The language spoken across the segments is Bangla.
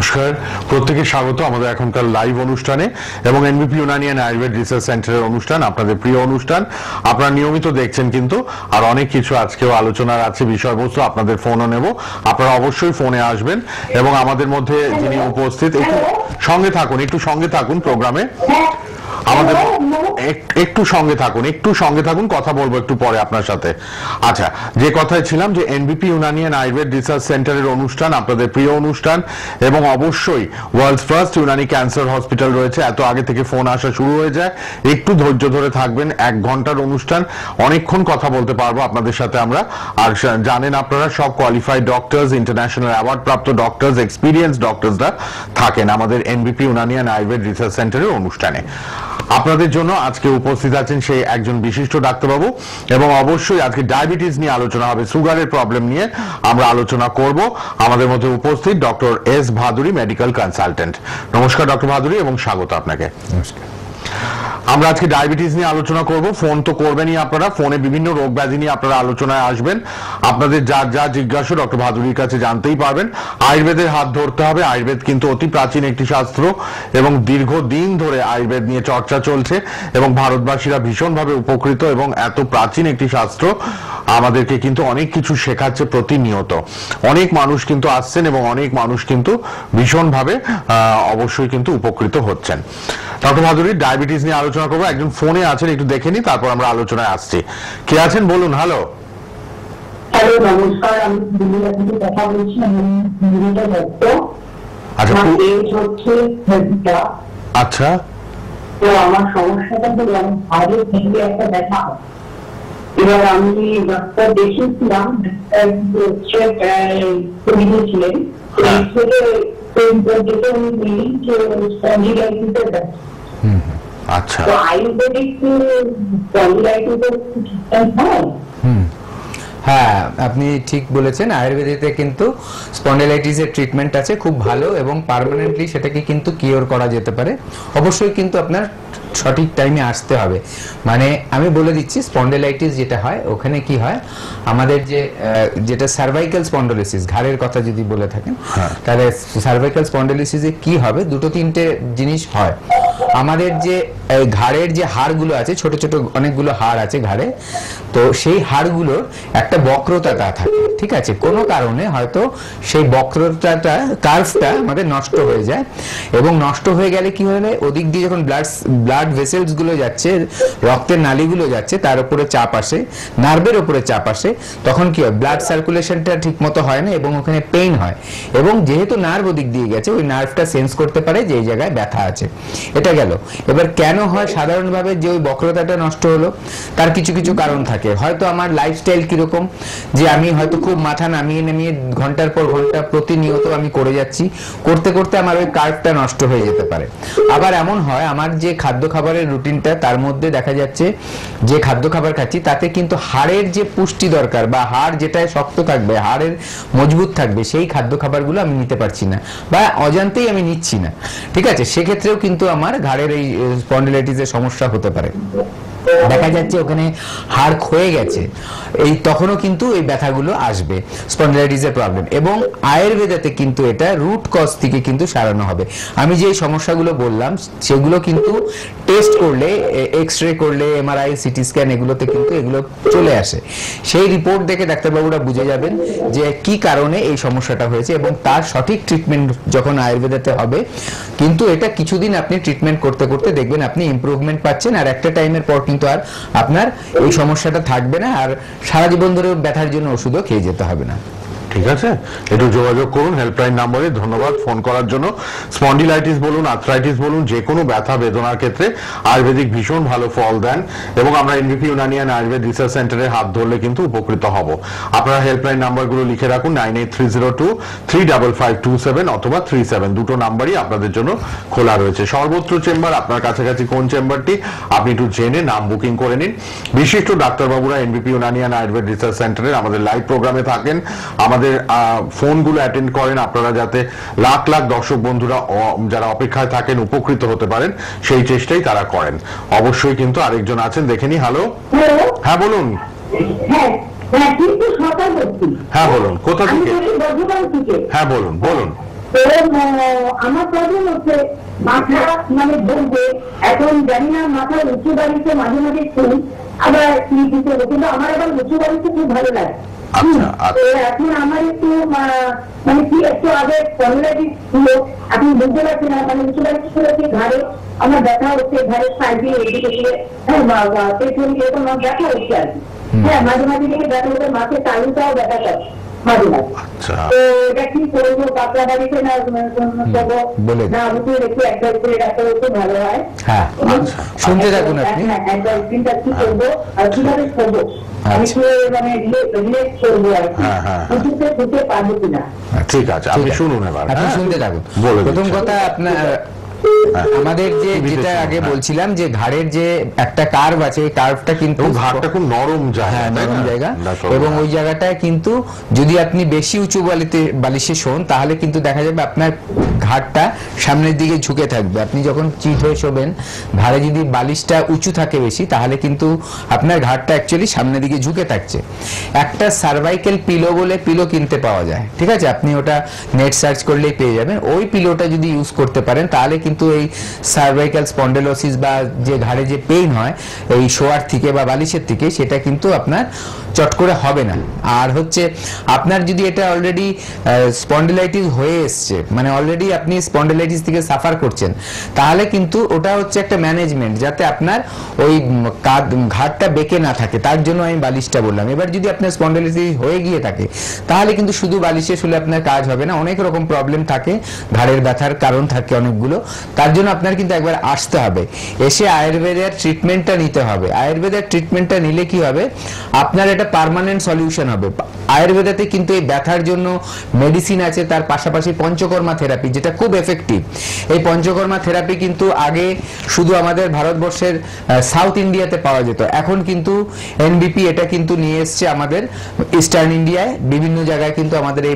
নমস্কার, প্রত্যেকে স্বাগত আমাদের এখনকার লাইভ অনুষ্ঠানে এবং এনবিপি ইউনানিয়ান আয়ুর্বেদ রিসার্চ সেন্টারের অনুষ্ঠান, আপনাদের প্রিয় অনুষ্ঠান। আপনারা নিয়মিত দেখছেন কিন্তু, আর অনেক কিছু আজকেও আলোচনার আছে বিষয়বস্তু। আপনাদের ফোনও নেব, আপনারা অবশ্যই ফোনে আসবেন। এবং আমাদের মধ্যে যিনি উপস্থিত, একটু সঙ্গে থাকুন প্রোগ্রামে, আমাদের একটু সঙ্গে থাকুন, কথা বলবো একটু পরে আপনার সাথে। আচ্ছা, যে কথায় ছিলাম যে এনবিপি ইউনানিয়ান আয়ুর্বেদ রিসার্চ সেন্টারের অনুষ্ঠান, আপনাদের প্রিয় অনুষ্ঠান, এবং অবশ্যই world's first Unani cancer hospital রয়েছে। এত আগে থেকে ফোন আসা শুরু হয়ে যায়, একটু ধৈর্য ধরে থাকবেন। 1 ঘন্টার অনুষ্ঠান, অনেকক্ষণ কথা বলতে পারবো আপনাদের সাথে আমরা। আর জানেন আপনারা, সব কোয়ালিফাইড ডক্টরস, ইন্টারন্যাশনাল অ্যাওয়ার্ড প্রাপ্ত ডক্টরস, এক্সপিরিয়েন্স ডক্টরসরা থাকেন আমাদের এনবিপি ইউনানিয়ান আয়ুর্বেদ রিসার্চ সেন্টারের অনুষ্ঠানে। আপনাদের জন্য আজকে উপস্থিত আছেন সেই একজন বিশিষ্ট ডাক্তারবাবু, এবং অবশ্যই আজকে ডায়াবেটিস নিয়ে আলোচনা হবে, সুগারের প্রবলেম নিয়ে আমরা আলোচনা করব। আমাদের মধ্যে উপস্থিত doctor S Bhaduri, medical consultant. নমস্কার ডক্টর ভাদুরী, এবং স্বাগত আপনাকে। নমস্কার। আমরা আজকে ডায়াবেটিস নিয়ে আলোচনা করব। ফোন তো করবেনই আপনারা, ফোনে বিভিন্ন রোগ ব্যাধি নিয়ে আপনারা আলোচনায় আসবেন। আপনাদের যা জিজ্ঞাসা ডক্টর ভাদুরীর কাছে জানতেই পারবেন। আয়ুর্বেদের হাত ধরতে হবে। আয়ুর্বেদ কিন্তু অতি প্রাচীন একটি শাস্ত্র, এবং দীর্ঘদিন ধরে আয়ুর্বেদ নিয়ে চর্চা চলছে, এবং ভারতবাসীরা ভীষণভাবে উপকৃত। এবং এত প্রাচীন একটি শাস্ত্র আমাদেরকে কিন্তু অনেক কিছু শেখাচ্ছে প্রতিনিয়ত। অনেক মানুষ কিন্তু আসছেন, এবং অনেক মানুষ কিন্তু ভীষণভাবে অবশ্যই কিন্তু উপকৃত হচ্ছেন। ডক্টর ভাদুরী, ডায়াবেটিস নিয়ে আলোচনা করবো। একজন ফোনে আছেন, একটু দেখে নি, তারপর আমরা আলোচনায় আসছি। কে আছেন বলুন। হ্যালো। হ্যালো, নমস্কার। আমি দিল্লি থেকে কথা বলছি। আচ্ছা, আচ্ছা, তো আমার সমস্যাটা হলো আমি আগে থেকে একটা ব্যথা। এবার আমি ডাক্তার দেখিয়েছিলাম, দিয়েছিলেন আচ্ছা, তো আয়ুর্বেদিক হ্যাঁ, আপনি ঠিক বলেছেন। আয়ুর্বেদিতে কিন্তু স্পন্ডিলাইটিসের ট্রিটমেন্ট আছে খুব ভালো, এবং পার্মানেন্টলি সেটাকে কিন্তু কিওর করা যেতে পারে। অবশ্যই কিন্তু আপনার সঠিক টাইমে আসতে হবে। মানে আমি বলে দিচ্ছি, স্পন্ডিলাইটিস যেটা হয়, ওখানে কি হয়, আমাদের যেটা সার্ভাইকাল স্পন্ডিলোসিস, ঘাড়ের কথা যদি বলে থাকেন, তাহলে সার্ভাইকাল স্পন্ডিলোসিসে কি হবে, 2-3টে জিনিস হয়। আমাদের যে ঘাড়ের যে হাড়গুলো আছে, ছোট ছোট অনেকগুলো হাড় আছে ঘাড়ে, তো সেই হাড়গুলোর একটা বক্রতা থাকে, ঠিক আছে? কোনো কারণে হয়তো সেই বক্রতাটা, কার্ভটা আমাদের নষ্ট হয়ে যায়, এবং নষ্ট হয়ে গেলে কি হলে, ওদিক দিয়ে যখন ব্লাড ভেসেলস গুলো যাচ্ছে, রক্তের নালীগুলো যাচ্ছে, তার উপরে চাপ আসে, নার্ভের উপরে চাপ আসে, তখন কি হয়, ব্লাড সার্কুলেশনটা ঠিক মতো হয় না, এবং ওখানে পেইন হয়। এবং যেহেতু নার্ভ ওদিক দিয়ে গেছে, ওই নার্ভটা সেন্স করতে পারে যে এই জায়গায় ব্যথা আছে। এটা গেল। এবার কেন হয় সাধারণভাবে যে ওই বক্রতাটা নষ্ট হলো, তার কিছু কিছু কারণ থাকে। হয়তো আমার লাইফস্টাইল কিরকম, যে আমি হয়তো খুব মাথা নামিয়ে নামিয়ে ঘন্টার পর ঘন্টা প্রতিনিয়ত আমি করে যাচ্ছি, করতে করতে আমার ওই কার্ভটা নষ্ট হয়ে যেতে পারে। আবার এমন হয়, আমার যে খাদ্য খাবারের রুটিনটা, তার মধ্যে দেখা যাচ্ছে যে খাদ্য খাবার খাচ্ছি, তাতে কিন্তু হাড়ের যে পুষ্টি দরকার, বা হাড় যেটায় শক্ত থাকবে, হাড়ের মজবুত থাকবে, সেই খাদ্য খাবারগুলো আমি নিতে পারছি না, বা অজান্তেই আমি নিচ্ছি না, ঠিক আছে? সেক্ষেত্রেও কিন্তু আমার ঘাড়ের এই স্পন্ডিলাইটিসের সমস্যা হতে পারে। দেখা যাচ্ছে ওখানে হাড় ক্ষয়ে গেছে, এই তখনও কিন্তু এই ব্যথাগুলো আসবে, স্পন্ডিলাইটিসের প্রবলেম। এবং আয়ুর্বেদাতে কিন্তু এটা রুট কজ থেকে কিন্তু সারানো হবে। আমি যে সমস্যাগুলো বললাম, সেগুলো কিন্তু টেস্ট করলে, এক্স-রে করলে, এমআরআই, সিটি স্ক্যান, এগুলোতে কিন্তু এগুলো চলে আসে। সেই রিপোর্ট দেখে ডাক্তারবাবুরা বুঝে যাবেন যে কি কারণে এই সমস্যাটা হয়েছে, এবং তার সঠিক ট্রিটমেন্ট যখন আয়ুর্বেদাতে হবে, কিন্তু এটা কিছুদিন আপনি ট্রিটমেন্ট করতে করতে দেখবেন আপনি ইমপ্রুভমেন্ট পাচ্ছেন, আর একটা টাইমের পর কিন্তু আর আপনার এই সমস্যাটা থাকবে না, আর সারা জীবন ধরে ব্যথার জন্য ওষুধও খেয়ে যেতে হবে না। ঠিক আছে, একটু যোগাযোগ করুন হেল্পলাইন নম্বরে। ধন্যবাদ ফোন করার জন্য। স্পন্ডিলাইটিস বলুন, আর্থ্রাইটিস বলুন, যে কোনো ব্যথা বেদনার ক্ষেত্রে আয়ুর্বেদিক ভীষণ ভালো ফল দেন, এবং আমরা এনবিপি ইউনানিয়ান আয়ুর্বেদ রিসার্চ সেন্টারের হাত ধরলে কিন্তু উপকৃত হব। আপনারা হেল্পলাইন নাম্বারগুলো লিখে রাখুন, 9830235527 অথবা 37, দুটো নাম্বারই আপনাদের জন্য খোলা রয়েছে। সর্বত্র চেম্বার, আপনার কাছাকাছি কোন চেম্বারটি আপনি একটু জেনে নাম বুকিং করে নিন। বিশিষ্ট ডাক্তারবাবুরা এনবিপি ইউনানিয়ান আয়ুর্বেদ রিসার্চ সেন্টারের আমাদের লাইভ প্রোগ্রামে থাকেন, আমাদের ফোনগুলো অ্যাটেন্ড করেন, আপনারা যাতে লাখ লাখ দর্শক বন্ধুরা যারা অপেক্ষায় থাকেন উপকৃত হতে পারেন, সেই চেষ্টাই তারা করেন। অবশ্যই কিন্তু আরেকজন আছেন, দেখে নি। হ্যালো, হ্যাঁ বলুন। হ্যাঁ বলুন, কোথা থেকে? হ্যাঁ বলুন। তো আমার প্রবলেম হচ্ছে মাথা মানে বলবে, এখন জানি না মাথা উঁচু বাড়িতে মাঝে মাঝে শুনি, আবার দিতে হবে, কিন্তু আমার আবার উঁচু বাড়িতে খুব ভালো লাগে। তো এখন আমার একটু মানে কি একটু আগে স্পন্ডিলাইটিস ছিল, আপনি বুঝতে পারছি না, মানে উঁচু বাড়িতে শুনেছি ঘাড়ে আমার ব্যথা হচ্ছে, ঘাড়ের সাইডে এদিকে পেছন এরকম ব্যথা হচ্ছে আর কি। হ্যাঁ, মাঝে মাঝে থেকে ব্যথা হচ্ছে, মাছের তালুটাও ব্যথা করে মাঝে মাঝে। তো এটা কি করবো, পাতলা বাড়িতে না করবো না আমাকে একটু অ্যাডভাইস করে ডাক্তার হচ্ছে ভালো হয়। হ্যাঁ, শুনতে থাকুন আপনি। অ্যাডভাইসটা কি করবো আর কিভাবে করবো, আমি মানে রিলেক্স করবো আর কি, কিছুতে ঢুকে পারবো কিনা। ঠিক আছে, আপনি শুনুন এবার, আপনি শুনতে থাকুন। প্রথম কথা, আপনার আমাদের যেটা আগে বলছিলাম যে ঘাড়ের যে একটা কার্ভ আছে, ওই কার্ভটা কিন্তু ঘাড়টা খুব নরম জায়গা, হ্যাঁ নরম জায়গা, এবং ওই জায়গাটায় কিন্তু যদি আপনি বেশি উঁচু বালিশে শোন তাহলে কিন্তু দেখা যাবে আপনার ঘাড়টা সামনের দিকে ঝুঁকে থাকবে। আপনি যখন চিত হয়ে শোবেন, ঘাড়ে যদি বালিশটা উঁচু থাকে বেশি, তাহলে কিন্তু আপনার ঘাড়টা অ্যাকচুয়ালি সামনের দিকে ঝুঁকে থাকছে। একটা সার্ভাইকেল পিলো বলে পিলো কিনতে পাওয়া যায়, ঠিক আছে, আপনি ওটা নেট সার্চ করলেই পেয়ে যাবেন। ওই পিলোটা যদি ইউজ করতে পারেন তাহলে কিন্তু এই সার্ভাইকাল স্পন্ডেলোসিস বা যে ঘাড়ে যে পেইন হয় এই শোয়ার থেকে বা বালিশের থেকে, সেটা কিন্তু আপনার চট করে হবে না। আর হচ্ছে আপনার যদি এটা অলরেডি স্পন্ডিলাইটিস হয়ে এসছে, মানে অলরেডি আপনি স্পন্ডিলাইটিস থেকে সাফার করছেন, তাহলে কিন্তু ওটা হচ্ছে একটা ম্যানেজমেন্ট, যাতে আপনার ওই ঘাড়টা বেঁকে না থাকে, তার জন্য আমি বালিশটা বললাম। এবার যদি আপনার স্পন্ডিলাইটিস হয়ে গিয়ে থাকে তাহলে কিন্তু শুধু বালিশে শুলে আপনার কাজ হবে না, অনেক রকম প্রবলেম থাকে, ঘাড়ের ব্যথার কারণ থাকে অনেকগুলো। তার জন্য আপনার কিন্তু একবার আসতে হবে, এসে আয়ুর্বেদের ট্রিটমেন্টটা নিতে হবে। আয়ুর্বেদের ট্রিটমেন্টটা নিলে কি হবে, আপনার এটা পার্মানেন্ট সলিউশন হবে। আয়ুর্বেদাতে কিন্তু এই ব্যথার জন্য মেডিসিন আছে, তার পাশাপাশি পঞ্চকর্মা থেরাপি, যেটা খুব এফেক্টিভ। এই পঞ্চকর্মা থেরাপি কিন্তু আগে শুধু আমাদের ভারতবর্ষের সাউথ ইন্ডিয়াতে পাওয়া যেত, এখন কিন্তু এনবিপি এটা কিন্তু নিয়ে এসছে আমাদের ইস্টার্ন ইন্ডিয়ায়, বিভিন্ন জায়গায় কিন্তু আমাদের এই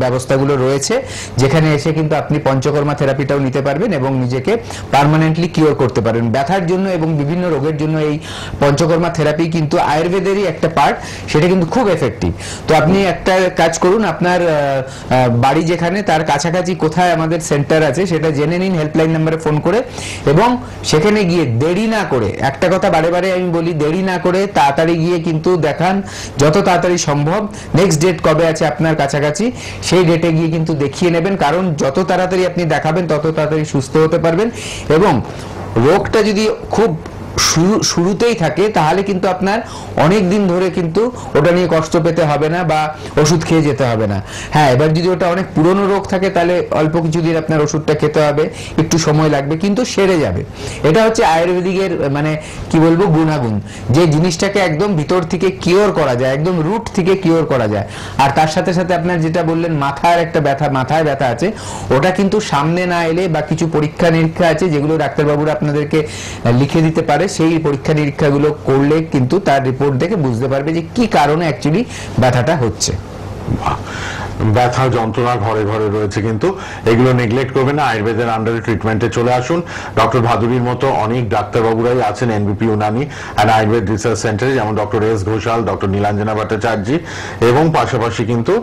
ব্যবস্থাগুলো রয়েছে, যেখানে এসে কিন্তু আপনি পঞ্চকর্মা থেরাপিটাও নিতে পারবেন এবং নিজেকে পার্মানেন্টলি কিওর করতে পারবেন ব্যথার জন্য এবং বিভিন্ন রোগের জন্য। এই পঞ্চকর্মা থেরাপি কিন্তু আয়ুর্বেদেরই একটা পার্ট, সেটা কিন্তু খুব এফেক্টিভ। তো আপনি একটা কাজ করুন, আপনার বাড়ি যেখানে তার কাছাকাছি কোথায় আমাদের সেন্টার আছে সেটা জেনে নিন হেল্পলাইন নাম্বারে ফোন করে, এবং সেখানে গিয়ে দেরি না করে, একটা কথা বারে বারে আমি বলি, দেরি না করে তাড়াতাড়ি গিয়ে কিন্তু দেখান, যত তাড়াতাড়ি সম্ভব। নেক্সট ডেট কবে আছে আপনার কাছাকাছি সেই ডেটে গিয়ে কিন্তু দেখিয়ে নেবেন, কারণ যত তাড়াতাড়ি আপনি দেখাবেন তত তাড়াতাড়ি সুস্থ হতে পারবেন। এবং রোগটা যদি খুব শুরুতেই থাকে তাহলে কিন্তু আপনার অনেক দিন ধরে কিন্তু ওটা নিয়ে কষ্ট পেতে হবে না বা ওষুধ খেয়ে যেতে হবে না। হ্যাঁ, এবার যদি ওটা অনেক পুরনো রোগ থাকে তাহলে অল্প কিছুদিন আপনার ওষুধটা খেতে হবে, একটু সময় লাগবে, কিন্তু সেরে যাবে। এটা হচ্ছে আয়ুর্বেদিকের মানে কি বলবো গুণাগুণ, যে জিনিসটাকে একদম ভিতর থেকে কিওর করা যায়, একদম রুট থেকে কিওর করা যায়। আর তার সাথে সাথে আপনার যেটা বললেন মাথায় ব্যথা আছে, ওটা কিন্তু সামনে না এলে বা কিছু পরীক্ষা নিরীক্ষা আছে যেগুলো ডাক্তারবাবুরা আপনাদেরকে লিখে দিতে পারে, সেই পরীক্ষা নিরীক্ষাগুলো করলে কিন্তু তার রিপোর্ট দেখে বুঝতে পারবে যে কি কারণে অ্যাকচুয়ালি ব্যথাটা হচ্ছে। ব্যথা যন্ত্রণা ঘরে ঘরে রয়েছে, কিন্তু এগুলো নেগলেক্ট করবেন না, আয়ুর্বেদের আন্ডারে ট্রিটমেন্টে চলে আসুন। ডক্টর ভাদুরীর মতো অনেক ডাক্তারবাবুরাই আছেন এনবিপি ইউনানি অ্যান্ড আয়ুর্বেদ রিসার্চ সেন্টারে, যেমন doctor S Ghoshal, doctor Nilanjana Bhattacharya, এবং পাশাপাশি কিন্তু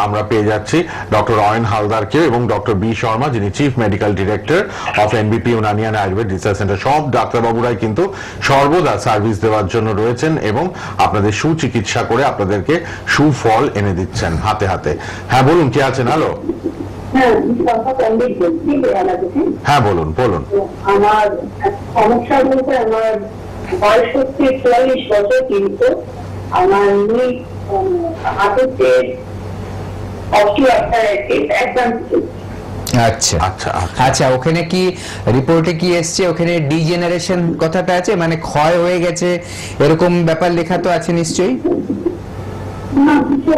আমরা পেয়ে যাচ্ছি ডক্টর অয়ন হালদারকেও এবং ডক্টর বি শর্মা, যিনি chief medical director of এনবিপি Unani and Ayurveda research centre. সব ডাক্তারবাবুরাই কিন্তু সর্বদা সার্ভিস দেওয়ার জন্য রয়েছেন এবং আপনাদের সুচিকিৎসা করে আপনাদেরকে সুফল এনে দিচ্ছেন হাতে হাতে। হ্যাঁ বলুন, কে আছেন? হ্যালো। হ্যাঁ বলুন বলুন। আমার সমস্যা বলতে আমার বয়স হচ্ছে 44 বছর, কিন্তু আমার হাঁটুতে অস্টিওআর্থ্রাইটিস একদম। আচ্ছা আচ্ছা আচ্ছা, ওখানে কি রিপোর্টে কি এসছে? ওখানে ডিজেনারেশন কথাটা আছে, মানে ক্ষয় হয়ে গেছে এরকম ব্যাপার লেখা তো আছে নিশ্চয়ই? না, কিছু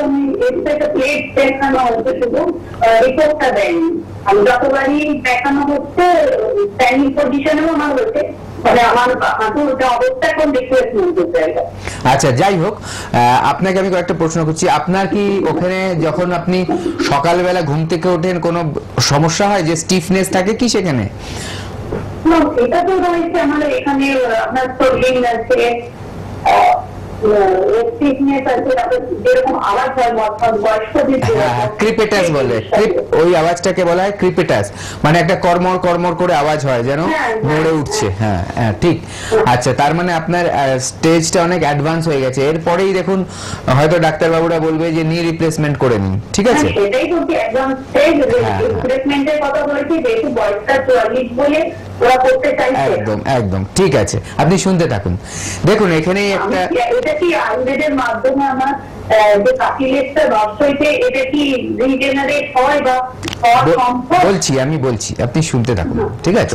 আমি একটা প্লেট দেখানো হচ্ছে, শুধু রিপোর্টটা দেয়নি। আমি যতবারই দেখানো হচ্ছে স্ট্যান্ডিং পজিশনেও আমার হচ্ছে, মানে আমার হাঁটুর অবস্থা এখন রিপ্লেসমেন্ট করতে হবে। আচ্ছা, যাই হোক, আপনাকে আমি কয়েকটা প্রশ্ন করছি। আপনার কি ওখানে যখন আপনি সকালবেলা ঘুম থেকে ওঠেন কোনো সমস্যা হয়, যে স্টিফনেস থাকে কি সেখানে? এটা তো রয়েছে আমার এখানে, আপনার সোলিং আছে, রেস্ট্রিকনেস আছে, তারপর যেরকম আওয়াজ হয় বয়স্কদের ক্রিপেটাস বলে, ওই আওয়াজটাকে বলা হয় ক্রিপেটাস, মানে একটা কর্মর কর্মর করে আওয়াজ হয় যেন নড়ে উঠছে। হ্যাঁ হ্যাঁ ঠিক। আচ্ছা, তার মানে আপনার স্টেজটা অনেক অ্যাডভান্স হয়ে গেছে। এরপরেই দেখুন হয়তো ডাক্তারবাবুরা বলবে যে নি রিপ্লেসমেন্ট করে নিন, ঠিক আছে? সেটাই বলছি, একদম স্টেজ রিপ্লেসমেন্টের কথা বলছি, যেহেতু বয়সটা 44 বলে ওরা করতে চাইছে। একদম একদম ঠিক আছে, আপনি শুনতে থাকুন। দেখুন এখানেই একটা, এটা কি আয়ুর্বেদের মাধ্যমে আমার যে কার্টিলেজটা নষ্ট হয়েছে, এটা কি রিজেনারেট হয় বা বলছি, আমি বলছি, আপনি শুনতে থাকুন, ঠিক আছে?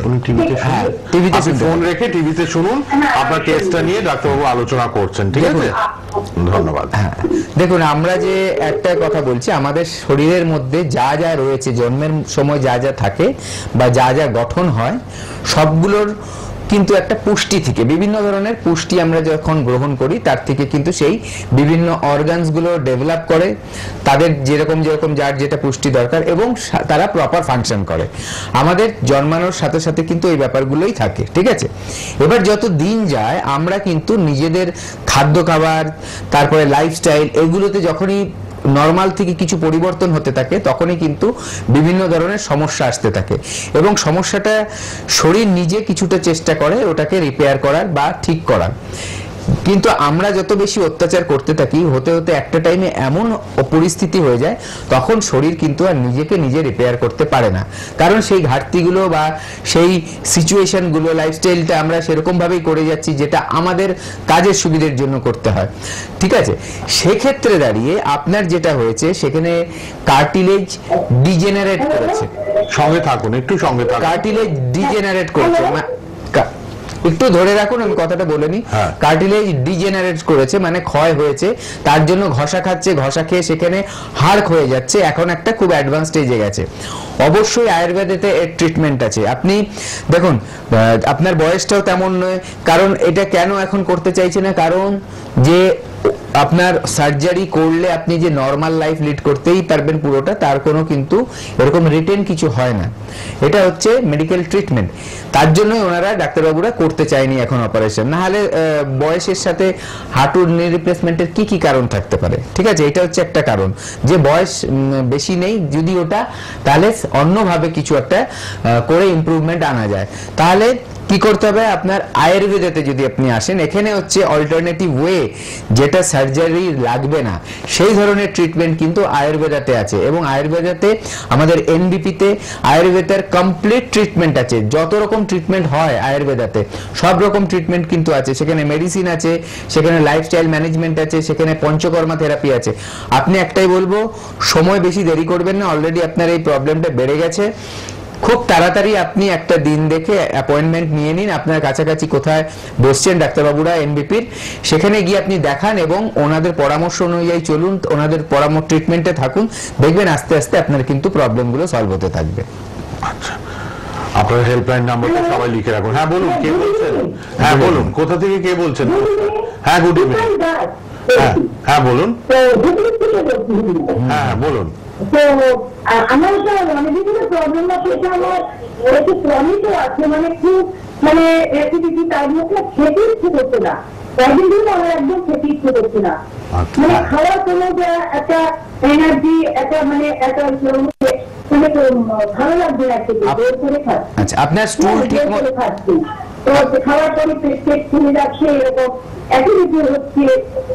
হ্যাঁ, টিভিতে ফোন রেখে টিভিতে শুনুন, আপনার কেসটা নিয়ে ডাক্তারবাবু আলোচনা করছেন, ঠিক আছে? ধন্যবাদ। হ্যাঁ, দেখুন আমরা যে একটা কথা বলছি, আমাদের শরীরের মধ্যে যা যা রয়েছে, জন্মের সময় যা যা থাকে বা যা যা গঠন হয়, সবগুলোর কিন্তু একটা পুষ্টি থেকে, বিভিন্ন ধরনের পুষ্টি আমরা যখন গ্রহণ করি তার থেকে কিন্তু সেই বিভিন্ন অর্গানস গুলো ডেভেলপ করে, তাদের যেরকম যেরকম যার যেটা পুষ্টি দরকার, এবং তারা প্রপার ফাংশন করে। আমাদের জন্মানোর সাথে সাথে কিন্তু এই ব্যাপারগুলোই থাকে, ঠিক আছে? এবার যত দিন যায় আমরা কিন্তু নিজেদের খাদ্য খাবার, তারপরে লাইফস্টাইল, এগুলোতে যখনই নর্মাল থেকে কিছু পরিবর্তন হতে থাকে তখনই কিন্তু বিভিন্ন ধরনের সমস্যা আসতে থাকে, এবং সমস্যাটা শরীর নিজে কিছুটা চেষ্টা করে ওটাকে রিপেয়ার করার বা ঠিক করার। কিন্তু আমরা যত বেশি অত্যাচার করতে থাকি, হতে হতে একটা টাইমে এমন পরিস্থিতি হয়ে যায় তখন শরীর কিন্তু আর নিজেকে নিজে রিপেয়ার করতে পারে না, কারণ সেই ঘাটতিগুলো বা সেই সিচুয়েশনগুলো, লাইফস্টাইলটা আমরা সেরকম ভাবেই করে যাচ্ছি যেটা আমাদের কাজের সুবিধার জন্য করতে হয়, ঠিক আছে? সেক্ষেত্রে দাঁড়িয়ে আপনার যেটা হয়েছে, সেখানে কার্টিলেজ ডিজেনারেট করেছে। সঙ্গে থাকুন, একটু সঙ্গে থাকুন। কার্টিলেজ ডিজেনারেট করেছে, একটু ধরে রাখুন, আমি কথাটা বলে নি। কার্টিলেজ ডিজেনারেট করেছে মানে ক্ষয় হয়েছে, তার জন্য ঘষা খাচ্ছে, ঘষা খেয়ে সেখানে হাড় ক্ষয়ে যাচ্ছে, এখন একটা খুব অ্যাডভান্স স্টেজে গেছে। অবশ্যই আয়ুর্বেদেতে এর ট্রিটমেন্ট আছে। আপনি দেখুন আপনার বয়সটাও তেমন নয়, কারণ এটা কেন এখন করতে চাইছে না, কারণ যে আপনার সার্জারি করলে আপনি যে নর্মাল লাইফ লিড করতেই পারবেন পুরোটা, তার কোনো কিন্তু এরকম রিটেন কিছু হয় না। এটা হচ্ছে মেডিকেল ট্রিটমেন্ট, তার জন্যই ওনারা ডাক্তারবাবুরা করতে চায়নি এখন অপারেশন। না হলে বয়সের সাথে হাঁটুর নি রিপ্লেসমেন্টের কি কি কারণ থাকতে পারে, ঠিক আছে? এটা হচ্ছে একটা কারণ, যে বয়স বেশি নেই, যদি ওটা তাহলে অন্যভাবে কিছু একটা করে ইমপ্রুভমেন্ট আনা যায়। তাহলে কি করতে হবে, আপনার আয়ুর্বেদাতে যদি আপনি আসেন, এখানে হচ্ছে অল্টারনেটিভ ওয়ে, যেটা সার্জারি লাগবে না, সেই ধরনের ট্রিটমেন্ট কিন্তু আয়ুর্বেদাতে আছে। এবং আয়ুর্বেদাতে আমাদের এনবিপিতে আয়ুর্বেদার কমপ্লিট ট্রিটমেন্ট আছে। যত রকম ট্রিটমেন্ট হয় আয়ুর্বেদাতে সব রকম ট্রিটমেন্ট কিন্তু আছে। সেখানে মেডিসিন আছে, সেখানে লাইফস্টাইল ম্যানেজমেন্ট আছে, সেখানে পঞ্চকর্মা থেরাপি আছে। আপনি একটাই বলবো, সময় বেশি দেরি করবেন না, অলরেডি আপনার এই প্রবলেমটা বেড়ে গেছে। খুব তাড়াতাড়ি আপনি একটা দিন দেখে অ্যাপয়েন্টমেন্ট নিয়ে নিন, আপনার কাছাকাছি কোথায় বসছেন ডাক্তারবাবুরা এনবিপির, সেখানে গিয়ে আপনি দেখান এবং ওনাদের পরামর্শ অনুযায়ী চলুন, ওনাদের পরামর্শ ট্রিটমেন্টে থাকুন, দেখবেন আস্তে আস্তে আপনার কিন্তু প্রবলেমগুলো সলভ হতে থাকবে। আচ্ছা, আপনার হেল্পলাইন নাম্বারটা সবাই লিখে রাখুন। হ্যাঁ বলুন, কে বলছেন? হ্যাঁ বলুন, কোথা থেকে কে বলছেন? হ্যাঁ গুড ইভিনিং। হ্যাঁ হ্যাঁ বলুন। হ্যাঁ বলুন। তো আমার বিভিন্ন প্রবলেম আছে, এটা আমার একটু ক্রনিক আছে, মানে খুব মানে অ্যাক্টিভিটি তার মধ্যে খেতে ইচ্ছে করছে না, কয়েকদিন ধরে আমার একদম খেতে ইচ্ছে করছে না, মানে খাওয়ার কোনো যে একটা এনার্জি, একটা মানে একটা মানে ভালো লাগবে না, খেতে জোর করে খাচ্ছি। আচ্ছা, আপনার স্টুল ঠিক মতো খাচ্ছি, তো খাওয়ার পরে পেট ফুলে যাচ্ছে, এরকম অ্যাক্টিভিটি হচ্ছে,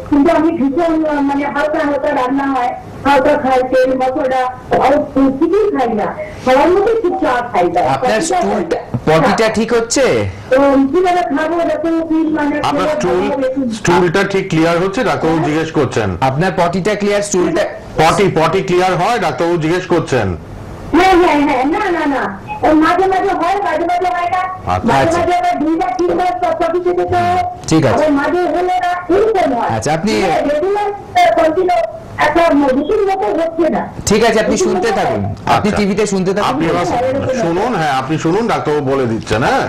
কিন্তু আমি ভীষণ মানে হালকা হালকা রান্না হয়, হালকা খাই, তেল মশলা আর কিছুই খাই না, খাওয়ার মধ্যে একটু চা খাই না। আপনার পটিটা ঠিক হচ্ছে? তো কিভাবে খাবো, মানে আপনার স্টুলটা ঠিক ক্লিয়ার হচ্ছে? ডাক্তারবাবু জিজ্ঞেস করছেন। আপনার পটিটা ক্লিয়ার, স্টুলটা পটি ক্লিয়ার হয়? ডাক্তারবাবু জিজ্ঞেস করছেন। হ্যাঁ হ্যাঁ হ্যাঁ, না না না, মাঝে মাঝে হয়, মাঝে মাঝে হয় না, মাঝে মাঝে আবার 2বার 3বার পটি খেতে হয়, ঠিক আছে, মাঝে হলে না এরকম হয়। আচ্ছা, আপনি রেগুলার কন্টিনিউ একটা মেডিসিন মতো হচ্ছে না। ঠিক আছে, আপনি শুনতে থাকুন, আপনি টিভিতে শুনতে থাকুন, আপনি শুনুন। হ্যাঁ আপনি শুনুন, ডাক্তারবাবু বলে দিচ্ছেন। হ্যাঁ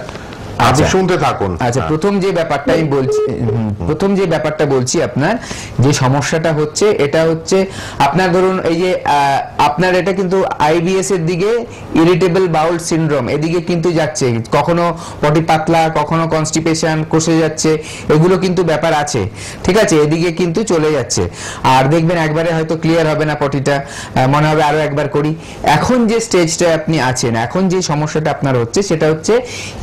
আপনি শুনতে থাকুন। আচ্ছা, প্রথম যে ব্যাপারটা বলছি আপনার যে সমস্যাটা হচ্ছে, এটা হচ্ছে আপনার ধরুন এই যে আপনার এটা কিন্তু আইবিএস এর দিকে, ইরিটেবল বাউল সিনড্রোম এদিকে কিন্তু যাচ্ছে, কখনো পটি পাতলা, কখনো কনস্টিপেশন, কষে যাচ্ছে, এগুলো কিন্তু ব্যাপার আছে, ঠিক আছে, এদিকে কিন্তু চলে যাচ্ছে। আর দেখবেন একবারে হয়তো ক্লিয়ার হবে না পটিটা, মনে হবে আরো একবার করি। এখন যে স্টেজটা আপনি আছেন, এখন যে সমস্যাটা আপনার হচ্ছে সেটা হচ্ছে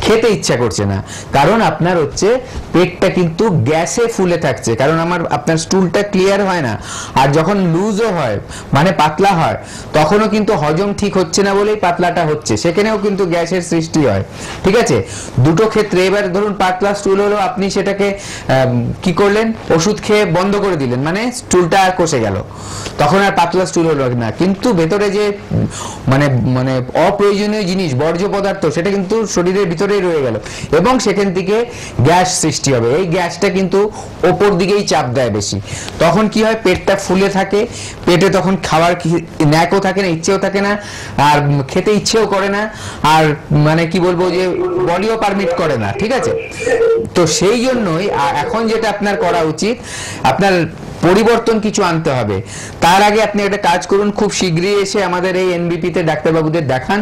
খেতে ইচ্ছা করছে না, কারণ আপনার হচ্ছে পেটটা কিন্তু গ্যাসে ফুলে থাকছে, কারণ আপনার স্টুলটা ক্লিয়ার হয় না, আর যখন লুজও হয় মানে পাতলা হয় তখনও কিন্তু হজম ঠিক হচ্ছে না বলেই পাতলাটা হচ্ছে, সেখানেও কিন্তু গ্যাসের সৃষ্টি হয়, ঠিক আছে, দুটো ক্ষেত্রে। এবার ধরুন পাতলা স্টুল হলো, আপনি সেটাকে কি করলেন, ওষুধ খেয়ে বন্ধ করে দিলেন, মানে স্টুলটা আর কষে গেল, তখন আর পাতলা স্টুল হলো না, কিন্তু ভেতরে যে মানে মানে অপ্রয়োজনীয় জিনিস, বর্জ্য পদার্থ, সেটা কিন্তু শরীরের ভিতরেই রয়ে গেল এবং সেখান থেকে গ্যাস সৃষ্টি হবে। এই গ্যাসটা কিন্তু ওপর দিকেই চাপ দেয় বেশি, তখন কি হয়, পেটটা ফুলে থাকে, পেটে তখন খাবার ন্যাকও থাকে না, ইচ্ছেও থাকে না, আর খেতে ইচ্ছেও করে না, আর মানে কি বলবো যে বডিও পারমিট করে না, ঠিক আছে। তো সেই জন্যই এখন যেটা আপনার করা উচিত, আপনার পরিবর্তন কিছু আনতে হবে। তার আগে আপনি একটা কাজ করুন, খুব শীঘ্রই এসে আমাদের এই এনবিপি তে ডাক্তারবাবুদের দেখান।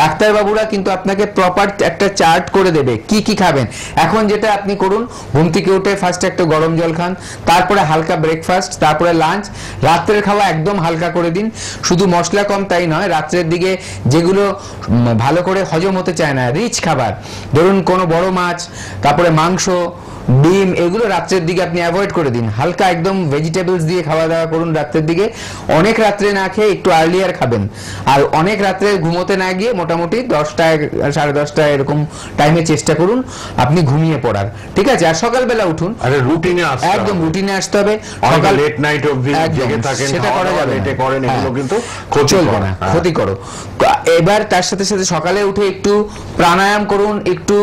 ডাক্তারবাবুরা কিন্তু আপনাকে প্রপার একটা চার্ট করে দেবে কি কি খাবেন। এখন যেটা আপনি করুন, ঘুম থেকে উঠে ফার্স্ট একটা গরম জল খান, তারপরে হালকা ব্রেকফাস্ট, তারপরে লাঞ্চ, রাত্রের খাওয়া একদম হালকা করে দিন, শুধু মশলা কম তাই নয়, রাত্রের দিকে যেগুলো ভালো করে হজম হতে চায় না, রিচ খাবার, ধরুন কোনো বড় মাছ, তারপরে মাংস, ডিম, এগুলো রাত্রের দিকে আপনি অ্যাভয়েড করে দিন, হালকা একদম ভেজিটেবলস দিয়ে খাওয়া দাওয়া করুন রাত্রের দিকে। অনেক রাত্রে না খেয়ে একটু আর্লিয়ার খাবেন, আর অনেক রাত্রে ঘুমোতে না গিয়ে মোটামুটি 10টায় 10:30টায় এরকম টাইমে চেষ্টা করুন আপনি ঘুমিয়ে পড়ার, ঠিক আছে। আর সকালবেলা উঠুন, আরে রুটিনে আসতে হবে, একদম রুটিনে আসতে হবে। সকাল লেট নাইট অবধি জেগে থাকেন, সেটা করা যাবে না, করেন, এগুলো কিন্তু চলবে না, ক্ষতি করো। এবার তার সাথে সাথে সকালে উঠে একটু প্রাণায়াম করুন, একটু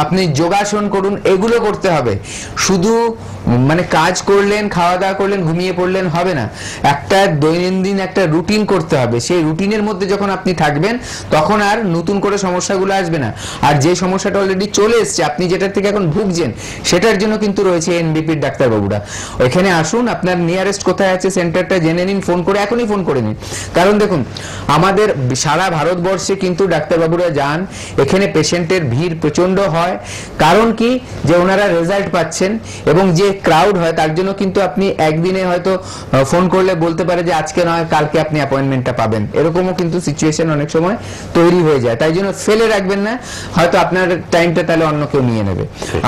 আপনি যোগাসন করুন, এগুলো করতে হবে। শুধু মানে কাজ করলেন, খাওয়া দাওয়া করলেন, ঘুমিয়ে পড়লেন হবে না, একটা দৈনন্দিন একটা রুটিন করতে হবে। সেই রুটিনের মধ্যে যখন আপনি থাকবেন তখন আর নতুন করে সমস্যাগুলো আসবে না। আর যে সমস্যাটা অলরেডি চলে এসছে, আপনি যেটার থেকে এখন ভুগছেন, সেটার জন্য কিন্তু রয়েছে এনবিপির ডাক্তারবাবুরা। ওইখানে আসুন, আপনার নিয়ারেস্ট কোথায় আছে সেন্টারটা জেনে নিন, ফোন করে, এখনই ফোন করে নিন। কারণ দেখুন, আমাদের সারা ভারতবর্ষে কিন্তু ডাক্তারবাবুরা যান, এখানে পেশেন্টের ভিড় প্রচন্ড হয়। কারণ কি, যে ওনারা রেজাল্ট পাচ্ছেন, এবং যে ক্রাউড হয় তার জন্য কিন্তু আপনি একদিনে হয়তো ফোন করলে বলতে পারে যে আজকে নয় কালকে আপনি অ্যাপয়েন্টমেন্টটা পাবেন, এরকমও কিন্তু সিচুয়েশন অনেক সময় তৈরি হয়ে যায়। তাই জন্য ফেলে রাখবেন না, হয়তো আপনার টাইমটা তাহলে অন্য কেউ নিয়ে নেবে।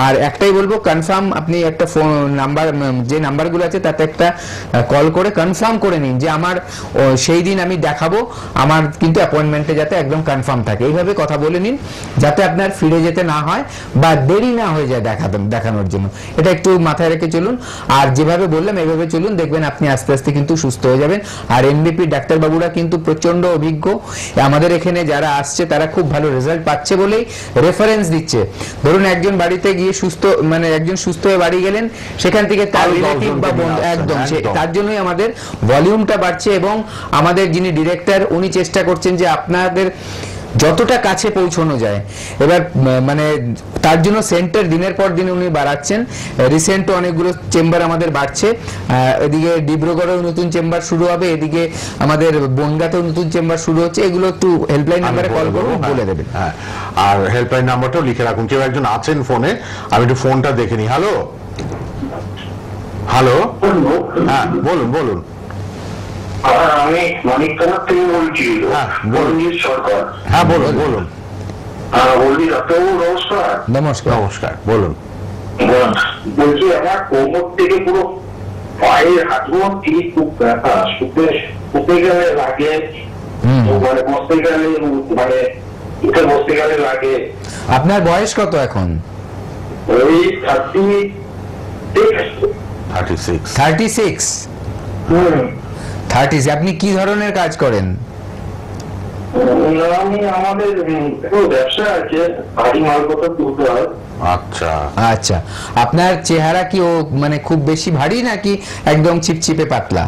আর একটাই বলবো, কনফার্ম আপনি একটা ফোন নাম্বার, যে নাম্বারগুলো আছে তাতে একটা কল করে কনফার্ম করে নিন যে আমার সেই দিন আমি দেখাবো, আমার কিন্তু অ্যাপয়েন্টমেন্টে যাতে একদম কনফার্ম থাকে। এইভাবে কথা বলে নিন যাতে আপনার ফিরে যেতে না হয় বা দেরি না হয়ে যায় দেখানোর জন্য। এটা একটু মাথায় রেখে চলুন, আর যেভাবে বললাম এইভাবে চলুন, দেখবেন আপনি আস্তে আস্তে কিন্তু সুস্থ হয়ে যাবেন। আর এনবিপি ডাক্তারবাবুরা কিন্তু প্রচন্ড অভিজ্ঞ, আমাদের এখানে যারা আসছে তারা খুব ভালো রেজাল্ট পাচ্ছে বলেই রেফারেন্স দিচ্ছে। ধরুন একজন বাড়িতে গিয়ে সুস্থ, মানে একজন সুস্থ হয়ে বাড়ি গেলেন, সেখান থেকে তার রিলেটিভ বা বন্ধু, একদম তার জন্যই আমাদের ভলিউমটা বাড়ছে, এবং আমাদের যিনি ডিরেক্টর উনি চেষ্টা করছেন যে আপনাদের যতটা কাছে পৌঁছানো যায়। এবার মানে তার জন্য সেন্টার দিনের পর দিন উনি বাড়াচ্ছেন। রিসেন্ট অনেকগুলো চেম্বার আমাদের বাড়ছে, এদিকে ডিব্রুগড়েও নতুন চেম্বার শুরু হবে, এদিকে আমাদের বনগাঁতেও নতুন চেম্বার শুরু হচ্ছে। এগুলো একটু হেল্পলাইন নাম্বারে কল করুন, বলে দেবেন। হ্যাঁ, আর হেল্পলাইন নাম্বারটাও লিখে রাখুন। কেউ একজন আছেন ফোনে, আমি একটু ফোনটা দেখে নিই। হ্যালো হ্যালো, হ্যাঁ বলুন বলুন। আমি মানিকতলা থেকে বলছি, রঞ্জিত সরকার। হ্যাঁ বলুন বলুন। বলছি ডাক্তারবাবু নমস্কার। নমস্কার। নমস্কার, বলুন। বলছি আমার কোমর থেকে পুরো পায়ের হাঁটু অব্দি খুব ব্যথা, শুতে গেলে লাগে, মানে বসতে গেলে, মানে উঠে বসতে গেলে লাগে। আপনার বয়স কত এখন? ওই 36। 36। আপনি কি ধরনের কাজ করেন? আমি আমাদের ব্যবসা আছে, ভারী মালপত্র তুলতে হয়। আচ্ছা আচ্ছা, আপনার চেহারা কি ও মানে খুব বেশি ভারী নাকি একদম চিপচিপে পাতলা?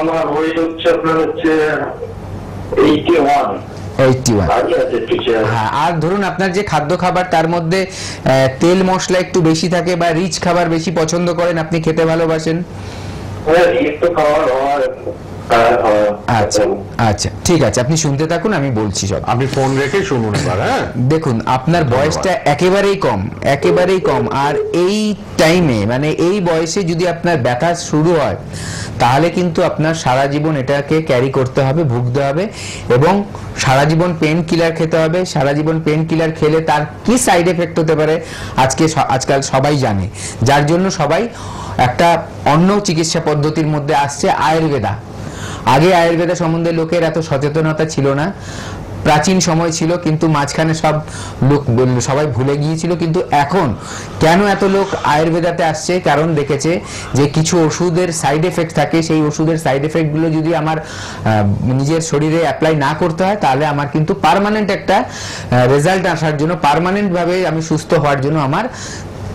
আমার ওয়েট হচ্ছে আপনার হচ্ছে 81। 81। আচ্ছা আচ্ছা ঠিক আছে। হ্যাঁ, আর ধরুন আপনার যে খাদ্য খাবার তার মধ্যে তেল মশলা একটু বেশি থাকে বা রিচ খাবার বেশি পছন্দ করেন, আপনি খেতে ভালোবাসেন? হ্যাঁ একটু খাওয়ার হয়। আচ্ছা আচ্ছা ঠিক আছে, আপনি শুনতে থাকুন, আমি বলছি সব। আপনি ফোন রেখে শুনুন এবার। হ্যাঁ, দেখুন আপনার বয়সটা একেবারেই কম, একেবারেই কম, আর এই টাইমে মানে এই বয়সে যদি আপনার ব্যথা শুরু হয় তাহলে কিন্তু আপনার সারা জীবন এটাকে ক্যারি করতে হবে, ভুগতে হবে, এবং সারা জীবন পেন কিলার খেতে হবে। সারা জীবন পেন কিলার খেলে তার কি সাইড এফেক্ট হতে পারে আজকাল সবাই জানে, যার জন্য সবাই একটা অন্য চিকিৎসা পদ্ধতির মধ্যে আসছে, আয়ুর্বেদা। আগে আয়ুর্বেদা সম্বন্ধে লোকের এত সচেতনতা ছিল না, প্রাচীন সময় ছিল, কিন্তু মাঝখানে সবাই ভুলে গিয়েছিল। কিন্তু এখন কেন এত লোক আয়ুর্বেদাতে আসছে? কারণ দেখেছে যে কিছু ওষুধের সাইড এফেক্ট থাকে, সেই ওষুধের সাইড এফেক্টগুলো যদি আমার নিজের শরীরে অ্যাপ্লাই না করতে হয় তাহলে আমার কিন্তু পার্মানেন্ট একটা রেজাল্ট আসার জন্য, পার্মানেন্টভাবে আমি সুস্থ হওয়ার জন্য আমার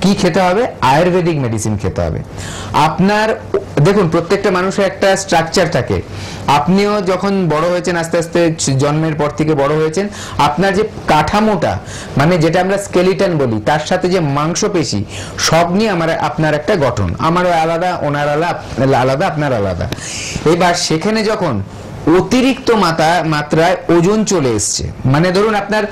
কি খেতে হবে? আয়ুর্বেদিক মেডিসিন খেতে হবে। আপনার দেখুন প্রত্যেকটা মানুষের একটা স্ট্রাকচার থাকে। আপনিও যখন বড় হয়েছেন, আস্তে আস্তে জন্মের পর থেকে বড় হয়েছেন, আপনার যে কাঠামোটা মানে যেটা আমরা স্কেলিটন বলি, তার সাথে যে মাংসপেশি, সব নিয়ে আপনার একটা গঠন। আমারও আলাদা, ওনার আলাদা, আপনার আলাদা। এবার সেখানে যখন অতিরিক্ত মাত্রায় ওজন চলে এসছে, মানে ধরুন আপনার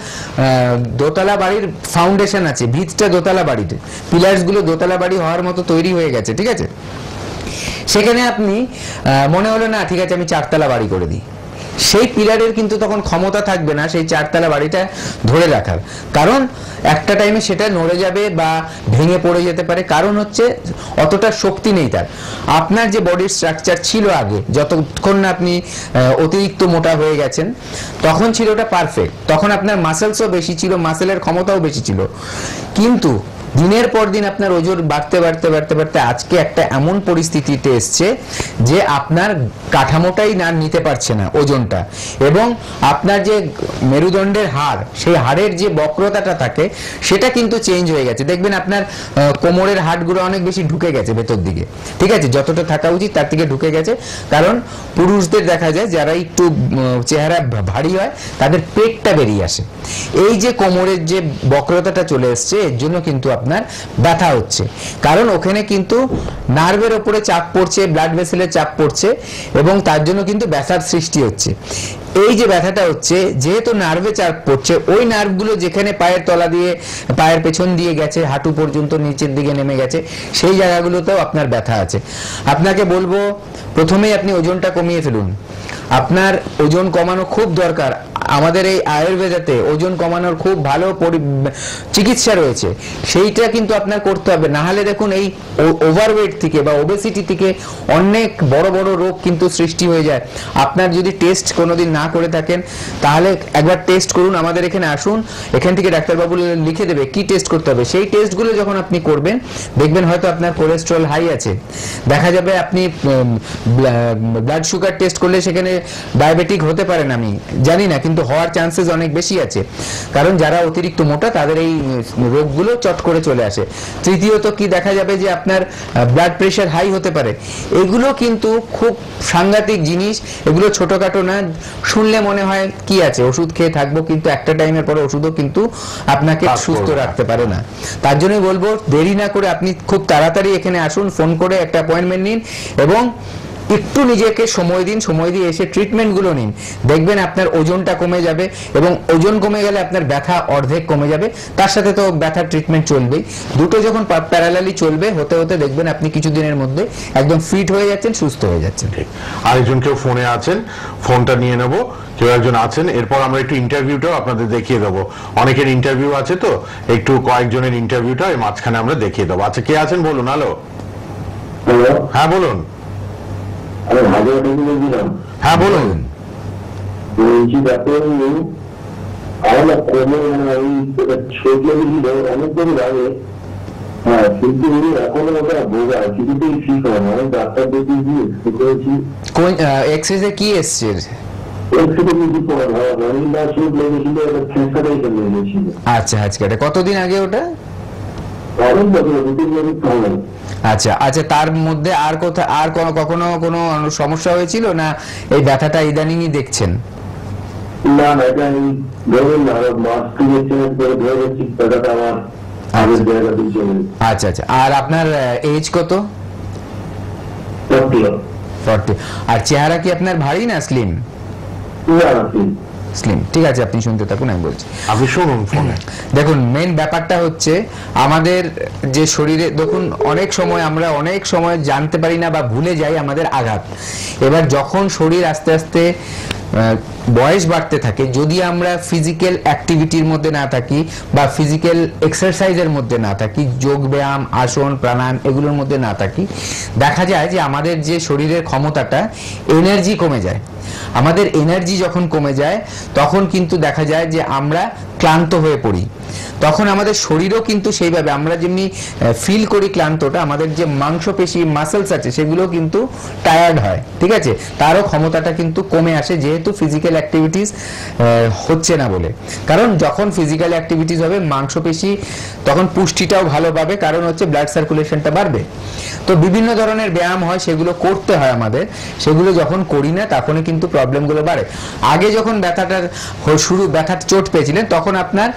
দোতলা বাড়ির ফাউন্ডেশন আছে, ভিতটা দোতলা বাড়িতে, পিলার্স গুলো দোতলা বাড়ি হওয়ার মতো তৈরি হয়ে গেছে, ঠিক আছে, সেখানে আপনি মনে হলো না ঠিক আছে আমি 4 তলা বাড়ি করে দিই, সেই পিলারের কিন্তু তখন ক্ষমতা থাকবে না সেই 4 তলা বাড়িটা ধরে রাখার, কারণ একটা টাইমে সেটা নড়ে যাবে বা ভেঙে পড়ে যেতে পারে। কারণ হচ্ছে অতটা শক্তি নেই তার। আপনার যে বডির স্ট্রাকচার ছিল আগে, যতক্ষণ না আপনি অতিরিক্ত মোটা হয়ে গেছেন, তখন ছিল ওটা পারফেক্ট, তখন আপনার মাসেলসও বেশি ছিল, মাসেলের ক্ষমতাও বেশি ছিল। কিন্তু দিনের পর দিন আপনার ওজন বাড়তে বাড়তে বাড়তে বাড়তে আজকে একটা এমন পরিস্থিতিতে এসছে যে আপনার কাঠামোটাই না নিতে পারছে না ওজনটা, এবং আপনার যে মেরুদণ্ডের হাড়, সেই হাড়ের যে বক্রতাটা থাকে সেটা কিন্তু চেঞ্জ হয়ে গেছে। দেখবেন আপনার কোমরের হাড়গুলো অনেক বেশি ঢুকে গেছে ভেতর দিকে, ঠিক আছে, যতটা থাকা উচিত তার থেকে ঢুকে গেছে। কারণ পুরুষদের দেখা যায় যারা একটু চেহারা ভারী হয় তাদের পেটটা বেরিয়ে আসে। এই যে কোমরের যে বক্রতাটা চলে এসছে, এর জন্য কিন্তু আপনার ব্যথা হচ্ছে, কারণ ওখানে কিন্তু নার্ভের উপরে চাপ পড়ছে, ব্লাড ভেসেলের চাপ পড়ছে, এবং তার জন্য কিন্তু ব্যথার সৃষ্টি হচ্ছে। এই যে ব্যথাটা হচ্ছে, যেহেতু নার্ভে চাপ পড়ছে, ওই নার্ভগুলো যেখানে পায়ের তলা দিয়ে, পায়ের পেছন দিয়ে গেছে, হাঁটু পর্যন্ত নিচের দিকে নেমে গেছে, সেই জায়গাগুলোতেও আপনার ব্যথা আছে। আপনাকে বলবো প্রথমেই আপনি ওজনটা কমিয়ে ফেলুন। আপনার ওজন কমানো খুব দরকার। আমাদের এই আয়ুর্বেদাতে ওজন কমানোর খুব ভালো চিকিৎসা রয়েছে, সেইটা কিন্তু আপনার করতে হবে। না হলে দেখুন এই ওভারওয়েট থেকে বা ওবেসিটি থেকে অনেক বড় বড় রোগ কিন্তু সৃষ্টি হয়ে যায়। আপনার যদি টেস্ট কোনোদিন না করে থাকেন তাহলে একবার টেস্ট করুন, আমাদের এখানে আসুন, এখান থেকে ডাক্তারবাবু লিখে দেবে কি টেস্ট করতে হবে। সেই টেস্টগুলো যখন আপনি করবেন দেখবেন হয়তো আপনার কোলেস্ট্রল হাই আছে, দেখা যাবে আপনি ব্লাড সুগার টেস্ট করলে সেখানে ডায়াবেটিক হতে পারেন, আমি জানি না, কিন্তু হওয়ার চান্সেস অনেক বেশি আছে, কারণ যারা অতিরিক্ত মোটা তাদের এই রোগগুলো চট করে চলে আসে। তৃতীয়ত কি দেখা যাবে যে আপনার ব্লাড প্রেশার হাই হতে পারে। এগুলো কিন্তু খুব সাংঘাতিক জিনিস, এগুলো ছোটখাটো না, শুনলে মনে হয় কি আছে ওষুধ খেয়ে থাকবো, কিন্তু একটা টাইমের পরে ওষুধও কিন্তু আপনাকে সুস্থ রাখতে পারে না। তার জন্যই বলবো দেরি না করে আপনি খুব তাড়াতাড়ি এখানে আসুন, ফোন করে একটা অ্যাপয়েন্টমেন্ট নিন এবং একটু নিজেকে সময় দিন, সময় দিয়ে এসে ট্রিটমেন্টগুলো নিন, দেখবেন আপনার ওজনটা কমে যাবে, এবং ওজন কমে গেলে আপনার ব্যথা অর্ধেক কমে যাবে। তার সাথে তো ব্যথার ট্রিটমেন্ট চলবেই, দুটো যখন প্যারালালি চলবে, হতে হতে দেখবেন আপনি কিছুদিনের মধ্যে একদম ফিট হয়ে যাচ্ছেন, সুস্থ হয়ে যাচ্ছেন। আরেকজন কেউ ফোনে আছেন, ফোনটা নিয়ে নেব, কেউ একজন আছেন, এরপর আমরা একটু ইন্টারভিউটাও আপনাদের দেখিয়ে দেবো। অনেকের ইন্টারভিউ আছে, তো একটু কয়েকজনের ইন্টারভিউটা এই মাঝখানে আমরা দেখিয়ে দেবো। আচ্ছা, কে আছেন বলুন। হ্যালো, হ্যাঁ বলুন। হ্যাঁ বলুন। বলছি ডাক্তার, আমার কোমর অনেকদিন আগে, হ্যাঁ, কিন্তু এখনো ওটা বোঝা কিছুতেই ঠিক হয় না। আমি ডাক্তার দেখিয়েছি, কোন এক্সারসাইজে কি এসছে? আচ্ছা আচ্ছা, কতদিন আগে ওটা? আচ্ছা আচ্ছা, তার মধ্যে আর কোথাও আর কখনো কোনো সমস্যা হয়েছিল না এই ব্যথাটা ইদানিংই দেখছেন? না না, এটা আমি ধরুন মাস থেকে চেঞ্জ করে ধরে রাখছি, টাকাটা আমার আগের জায়গা দিয়ে চলে আচ্ছা আচ্ছা। আর আপনার এজ কত? 40। আর চেহারা কি আপনার ভারী না স্লিম? স্লিম। ঠিক আছে, আপনি শুনতে থাকুন, আমি বলছি। আপনি শুনুন ফোনে। দেখুন, মেন ব্যাপারটা হচ্ছে আমাদের যে শরীরে, দেখুন অনেক সময় জানতে পারি না বা ভুলে যাই আমাদের আঘাত। এবার যখন শরীর আস্তে আস্তে বয়স বাড়তে থাকে, যদি আমরা ফিজিক্যাল অ্যাক্টিভিটির মধ্যে না থাকি বা ফিজিক্যাল এক্সারসাইজের মধ্যে না থাকি, যোগ ব্যায়াম, আসন, প্রাণায়াম এগুলোর মধ্যে না থাকি, দেখা যায় যে আমাদের যে শরীরের ক্ষমতাটা, এনার্জি কমে যায়। আমাদের এনার্জি যখন কমে যায় তখন কিন্তু দেখা যায় যে আমরা ক্লান্ত হয়ে পড়ি। তখন আমাদের শরীরও কিন্তু সেইভাবে, আমরা যেমনি ফিল করি ক্লান্তটা, আমাদের যে মাংসপেশি মাসেলস আছে সেগুলো কিন্তু টায়ার্ড হয়। ঠিক আছে, তারও ক্ষমতাটা কিন্তু কমে আসে, যেহেতু ফিজিক্যাল অ্যাক্টিভিটিস হচ্ছে না বলে। কারণ যখন ফিজিক্যাল অ্যাক্টিভিটিস হবে, মাংসপেশি তখন পুষ্টিটাও ভালো পাবে, কারণ হচ্ছে ব্লাড সার্কুলেশনটা বাড়বে। তো বিভিন্ন ধরনের ব্যায়াম হয়, সেগুলো করতে হয় আমাদের। সেগুলো যখন করি না তখনই কিন্তু প্রবলেমগুলো বাড়ে। আগে যখন ব্যথার চোট পেয়েছিলেন, তখন আপনার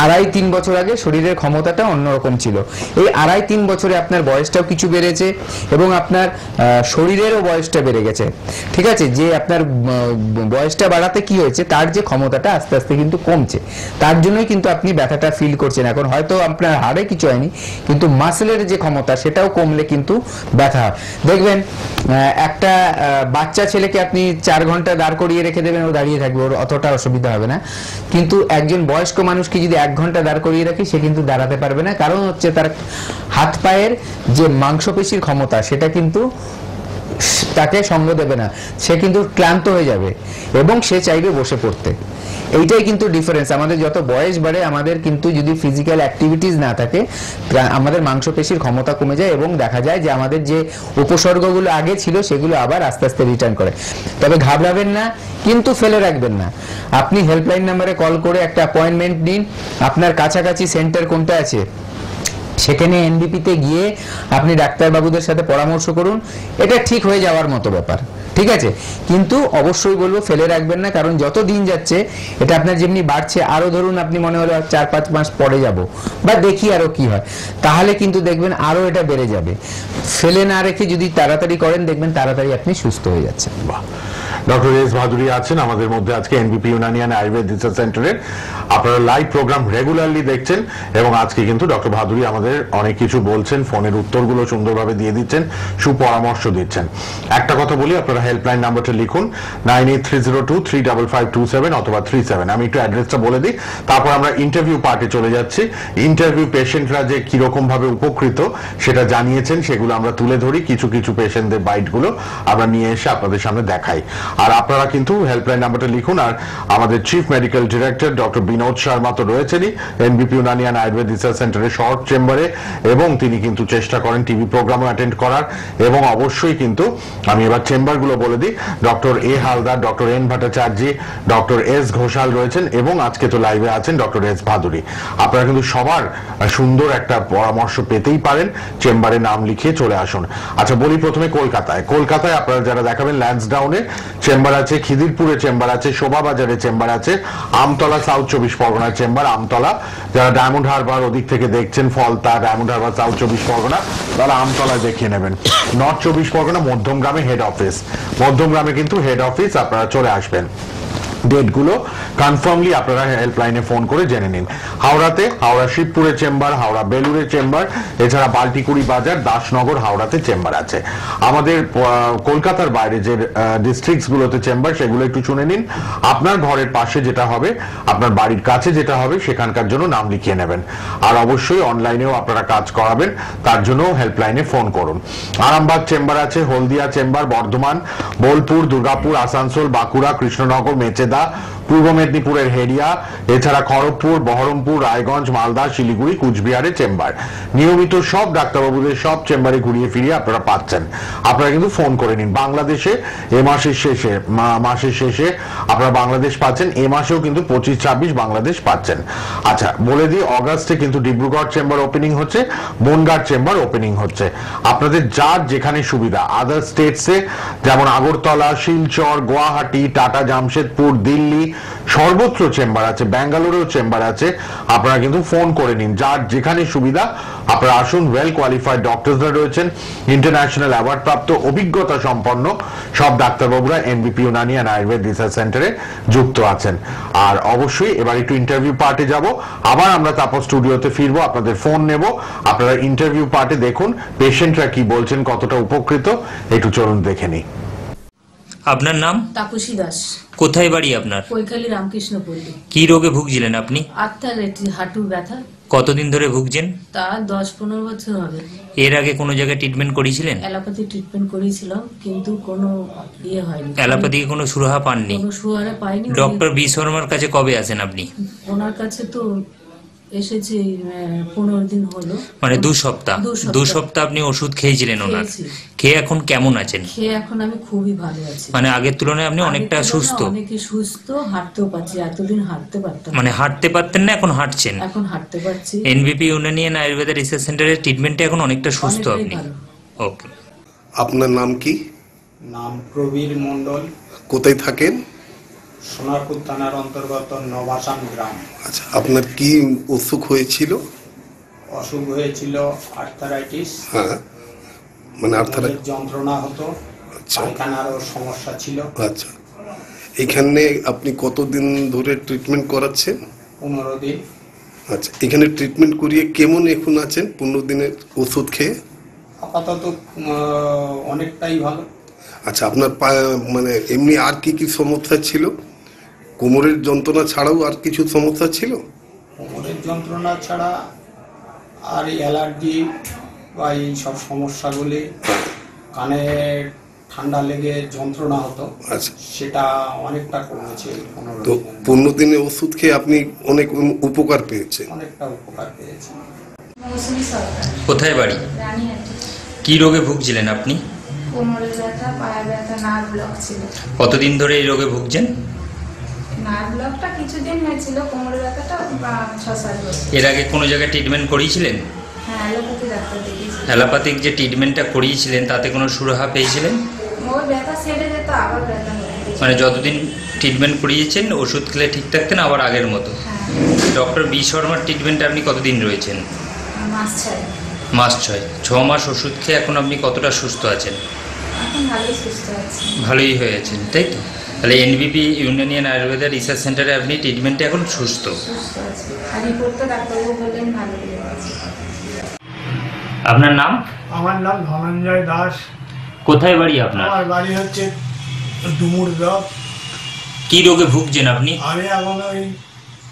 2.5-3 বছর আগে শরীরের ক্ষমতাটা অন্যরকম ছিল। এই 2.5-3 বছরে আপনার বয়সটাও কিছু বেড়েছে এবং আপনার শরীরেরও বয়সটা বেড়ে গেছে। ঠিক আছে, যে আপনার বয়সটা বাড়াতে কি হয়েছে, তার যে ক্ষমতাটা আস্তে আস্তে কিন্তু কমছে। তার জন্যই কিন্তু আপনি ব্যথাটা ফিল করছেন। এখন হয়তো আপনার হাড়ে কিছু হয়নি, কিন্তু মাসেলের যে ক্ষমতা সেটাও কমলে কিন্তু ব্যথা হয়। দেখবেন একটা বাচ্চা ছেলেকে আপনি 4 ঘন্টা দাঁড় করিয়ে রেখে দেবেন, ও দাঁড়িয়ে থাকবে, ওর অতটা অসুবিধা হবে না। কিন্তু একজন বয়স্ক মানুষকে যদি 1 ঘন্টা দাঁড় করিয়ে রাখি, সে কিন্তু দাঁড়াতে পারবে না। কারণ হচ্ছে তার হাত পায়ের যে মাংসপেশির ক্ষমতা সেটা কিন্তু তাকে সঙ্গ দেবে না, সে কিন্তু ক্লান্ত হয়ে যাবে এবং সে চাইবে বসে পড়তে। এইটাই কিন্তু ডিফারেন্স। আমাদের যত বয়স বাড়ে, আমাদের কিন্তু যদি ফিজিক্যাল অ্যাক্টিভিটিস না থাকে, আমাদের মাংসপেশির ক্ষমতা কমে যায় এবং দেখা যায় যে আমাদের যে উপসর্গগুলো আগে ছিল সেগুলো আবার আস্তে আস্তে রিটার্ন করে। তবে ঘাবড়াবেন না, কিন্তু ফেলে রাখবেন না। আপনি হেল্পলাইন নাম্বারে কল করে একটা অ্যাপয়েন্টমেন্ট নিন। আপনার কাছাকাছি সেন্টার কোনটা আছে সেখানে এনবিপিতে গিয়ে আপনি ডাক্তারবাবুদের সাথে পরামর্শ করুন। এটা ঠিক হয়ে যাওয়ার মতো ব্যাপার। ঠিক আছে, কিন্তু অবশ্যই বলবো ফেলে রাখবেন না, কারণ যত দিন যাচ্ছে এটা আপনার যেমনি বাড়ছে, আরো ধরুন আপনি মনে হলো 4-5 মাস পরে যাব বা দেখি আরো কি হয়, তাহলে কিন্তু দেখবেন আরো এটা বেড়ে যাবে। ফেলে না রেখে যদি তাড়াতাড়ি করেন, দেখবেন তাড়াতাড়ি আপনি সুস্থ হয়ে যাচ্ছেন। ডক্টর এস ভাদুরী আছেন আমাদের মধ্যে আজকে এনবিপি ইউনানিয়ান আয়ুর্বেদ রিসার্চ সেন্টারের। আপনারা লাইভ প্রোগ্রাম রেগুলারলি দেখছেন এবং আজকে কিন্তু ডক্টর ভাদুরী আমাদের অনেক কিছু বলছেন, ফোনের উত্তরগুলো সুন্দরভাবে দিয়ে দিচ্ছেন, সুপরামর্শ দিচ্ছেন। একটা কথা বলি, আপনারা হেল্পলাইন নাম্বারটা লিখুন 9830235527 অথবা 37। আমি একটু অ্যাড্রেসটা বলে দিই, তারপর আমরা ইন্টারভিউ পার্টে চলে যাচ্ছি। ইন্টারভিউ পেশেন্টরা যে কিরকম ভাবে উপকৃত সেটা জানিয়েছেন, সেগুলো আমরা তুলে ধরি। কিছু কিছু পেশেন্টদের বাইটগুলো আমরা নিয়ে এসে আপনাদের সামনে দেখাই। আর আপনারা কিন্তু হেল্পলাইন নাম্বারটা লিখুন। আর আমাদের chief medical director doctor Binod Sharma তো রয়েছেনই এনবিপি ইউনানিয়ান আয়ুর্বেদ রিসার্চ সেন্টারের শর্ট চেম্বারে, এবং তিনি কিন্তু চেষ্টা করেন টিভি প্রোগ্রামও অ্যাটেন্ড করার। এবং অবশ্যই কিন্তু আমি এবার চেম্বারগুলো বলে দিই, doctor A Haldar, doctor N Bhattacharya, doctor S Ghoshal রয়েছেন এবং আজকে তো লাইভে আছেন ডক্টর এস ভাদুরী। আপনারা কিন্তু সবার সুন্দর একটা পরামর্শ পেতেই পারেন, চেম্বারে নাম লিখিয়ে চলে আসুন। আচ্ছা বলি প্রথমে কলকাতায় আপনারা যারা দেখাবেন, ল্যান্সডাউনে চেম্বার আছে, খিদিরপুরে চেম্বার আছে, শোভাবাজারে চেম্বার আছে, আমতলা সাউথ 24 পরগনার চেম্বার আমতলা। যারা ডায়মন্ড হারবার ওদিক থেকে দেখছেন, ফলতা, ডায়মন্ড হারবার, সাউথ 24 পরগনা, তারা আমতলায় দেখিয়ে নেবেন। নর্থ 24 পরগনা মধ্যমগ্রামে হেড অফিস, মধ্যমগ্রামে কিন্তু হেড অফিস, আপনারা চলে আসবেন। ডেটগুলো কনফার্মলি আপনারা হেল্পলাইনে ফোন করে জেনে নিন। হাওড়াতে হাওড়া শিবপুরে চেম্বার, হাওড়া বেলুরে চেম্বার, এছাড়া বাল্টিকুড়ি বাজার, দাসনগর, হাওড়াতে চেম্বার আছে। আমাদের কলকাতার বাইরে যে ডিস্ট্রিক্টসগুলোতে চেম্বার, সেগুলো একটু শুনে নিন। আপনার ঘরের পাশে যেটা হবে, আপনার বাড়ির কাছে যেটা হবে, সেখানকার জন্য নাম লিখিয়ে নেবেন। আর অবশ্যই অনলাইনেও আপনারা কাজ করাবেন, তার জন্য হেল্পলাইনে ফোন করুন। আরামবাগ চেম্বার আছে, হলদিয়া চেম্বার, বর্ধমান, বোলপুর, দুর্গাপুর, আসানসোল, বাঁকুড়া, কৃষ্ণনগর, মেচেদা, পূর্ব মেদিনীপুরের হেরিয়া, এছাড়া খড়গপুর, বহরমপুর, রায়গঞ্জ, মালদা, শিলিগুড়ি, কুচবিহারের চেম্বার। নিয়মিত সব ডাক্তারবাবুদের সব চেম্বারে ঘুরিয়ে ফিরিয়ে আপনারা পাচ্ছেন। আপনারা কিন্তু ফোন করে নিন। বাংলাদেশে এ মাসের শেষে আপনারা বাংলাদেশ পাচ্ছেন, এ মাসেও কিন্তু 25-26 বাংলাদেশ পাচ্ছেন। আচ্ছা, বলে দিই, অগাস্টে কিন্তু ডিব্রুগড় চেম্বার ওপেনিং হচ্ছে, বনগাঁ চেম্বার ওপেনিং হচ্ছে। আপনাদের যার যেখানে সুবিধা, আদার স্টেটসে যেমন আগরতলা, শিলচর, গুয়াহাটি, টাটা, জামশেদপুর, দিল্লি, সর্বত্র চেম্বার আছে, ব্যাঙ্গালোরেও চেম্বার আছে। আপনারা কিন্তু ফোন করে নিন, যার যেখানে সুবিধা আপনারা আসুন। ওয়েল কোয়ালিফাইড ডক্টরসরা রয়েছেন, ইন্টারন্যাশনাল অ্যাওয়ার্ড প্রাপ্ত অভিজ্ঞতা সম্পন্ন সব ডাক্তারবাবুরা এনবিপি ইউনানি অ্যান্ড আয়ুর্বেদ রিসার্চ সেন্টারে যুক্ত আছেন। আর অবশ্যই এবার একটু ইন্টারভিউ পার্টে যাব, আবার আমরা তারপর স্টুডিওতে ফিরবো, আপনাদের ফোন নেব। আপনারা ইন্টারভিউ পার্টে দেখুন পেশেন্টরা কি বলছেন, কতটা উপকৃত, একটু চলুন দেখে নিই। আপনার নাম? তাপসী দাস। কোথায় বাড়ি আপনার? কৈখালী রামকৃষ্ণপল্লী। কি রোগে ভুগছিলেন আপনি? হাঁটুর ব্যথা। কতদিন ধরে ভুগছেন? তা 10-15 বছর হবে। এর আগে কোনো জায়গায় ট্রিটমেন্ট করিয়েছিলেন? অ্যালোপ্যাথি ট্রিটমেন্ট করেছিলাম, কিন্তু কোনো ইয়ে হয়নি। অ্যালোপ্যাথিকে কোনো সুরাহা পাননি? কোনো সুরাহা পাইনি। ডক্টর বি শর্মার কাছে কবে আসেন আপনি? ওনার কাছে তো এসেছি 15 দিন হলো, মানে 2 সপ্তাহ। 2 সপ্তাহ আপনি ওষুধ খেয়েছিলেন ওনার? খেয়ে এখন কেমন আছেন? খেয়ে এখন আমি খুবই ভালো আছি। মানে আগের তুলনায় আপনি অনেকটা সুস্থ? অনেকই সুস্থ, হাঁটতেও পারছি। এতদিন হাঁটতে পারতাম, মানে হাঁটতে পারতেন না, এখন হাঁটছেন? এখন হাঁটতে পারছি। এনবিপি ইউনানি অ্যান্ড আয়ুর্বেদ রিসার্চ সেন্টারের ট্রিটমেন্টে এখন অনেকটা সুস্থ আপনি? ওকে। আপনার নাম কি? নাম প্রবীর মণ্ডল। কোথায় থাকেন? সোনারপুর থানার অন্তর্গত নবাসান গ্রাম। আচ্ছা, আপনার কি অসুখ হয়েছিল? অসুখ হয়েছিল আর্থারাইটিস। হ্যাঁ, মানে কোমরের যন্ত্রণা হতো, আচ্ছা। পায়খানারও সমস্যা ছিল। আচ্ছা, এখানে আপনি কতদিন ধরে ট্রিটমেন্ট করাচ্ছেন? 15 দিন। আচ্ছা, এখানে ট্রিটমেন্ট করিয়ে কেমন এখন আছেন 15 দিনের ওষুধ খেয়ে? আপাতত অনেকটাই ভালো। আচ্ছা, আপনার মানে এমনি আর কি কি সমস্যা ছিল? কোমরের যন্ত্রণা ছাড়াও আর কিছু সমস্যা ছিল? কোমরের যন্ত্রণা ছাড়া আর অ্যালার্জি বা এই সব সমস্যাগুলি, কানে ঠান্ডা লেগে যন্ত্রণা হতো, আচ্ছা, সেটা অনেকটা কমেছে। তো 15 দিনে ওষুধ খেয়ে আপনি অনেক উপকার পেয়েছেন? অনেকটা উপকার পেয়েছি। কোথায় বাড়ি? রানীহাটি। কি রোগে ভুগছিলেন আপনি? কোমরের ব্যথা, পায়ের ব্যথা, নার্ভ ব্লক ছিল। কতদিন ধরে এই রোগে ভুগছেন? নার্ভ ব্লকটা কিছুদিন হয়েছিল, কোমরের ব্যথাটা 6-7 বছর। এর আগে কোনো জায়গায় ট্রিটমেন্ট করিয়েছিলেন? হ্যাঁ, অ্যালোপ্যাথি ডাক্তার দেখিয়েছি। অ্যালোপ্যাথিক যে ট্রিটমেন্টটা করিয়েছিলেন তাতে কোনো সুরাহা পেয়েছিলেন? ওই ব্যথা সেরে যেত, আবার ব্যথা হয়ে যেত। মানে যতদিন ট্রিটমেন্ট করিয়েছেন ওষুধ খেলে ঠিক থাকতেন, আবার আগের মতো? হ্যাঁ। ডক্টর বি শর্মার ট্রিটমেন্টে আপনি কতদিন রয়েছেন? মাস 6। মাস 6। 6 মাস ওষুধ খেয়ে এখন আপনি কতটা সুস্থ আছেন? এখন ভালোই সুস্থ আছি। ভালোই হয়েছেন, তাই তো? তাহলে এনবিপি ইউনানি অ্যান্ড আয়ুর্বেদ রিসার্চ সেন্টারে আপনি ট্রিটমেন্টে এখন সুস্থ? সুস্থ আছি। আর রিপোর্টটা ডাক্তারবাবু বললেন ভালো হয়ে গেছে। আপনার নাম? আমার নাম ধনঞ্জয় দাস। কোথায় বাড়ি আপনার? আমার বাড়ি হচ্ছে ডুমুরগাঁও। কি রোগে ভুগছেন আপনি? আমি এখন ওই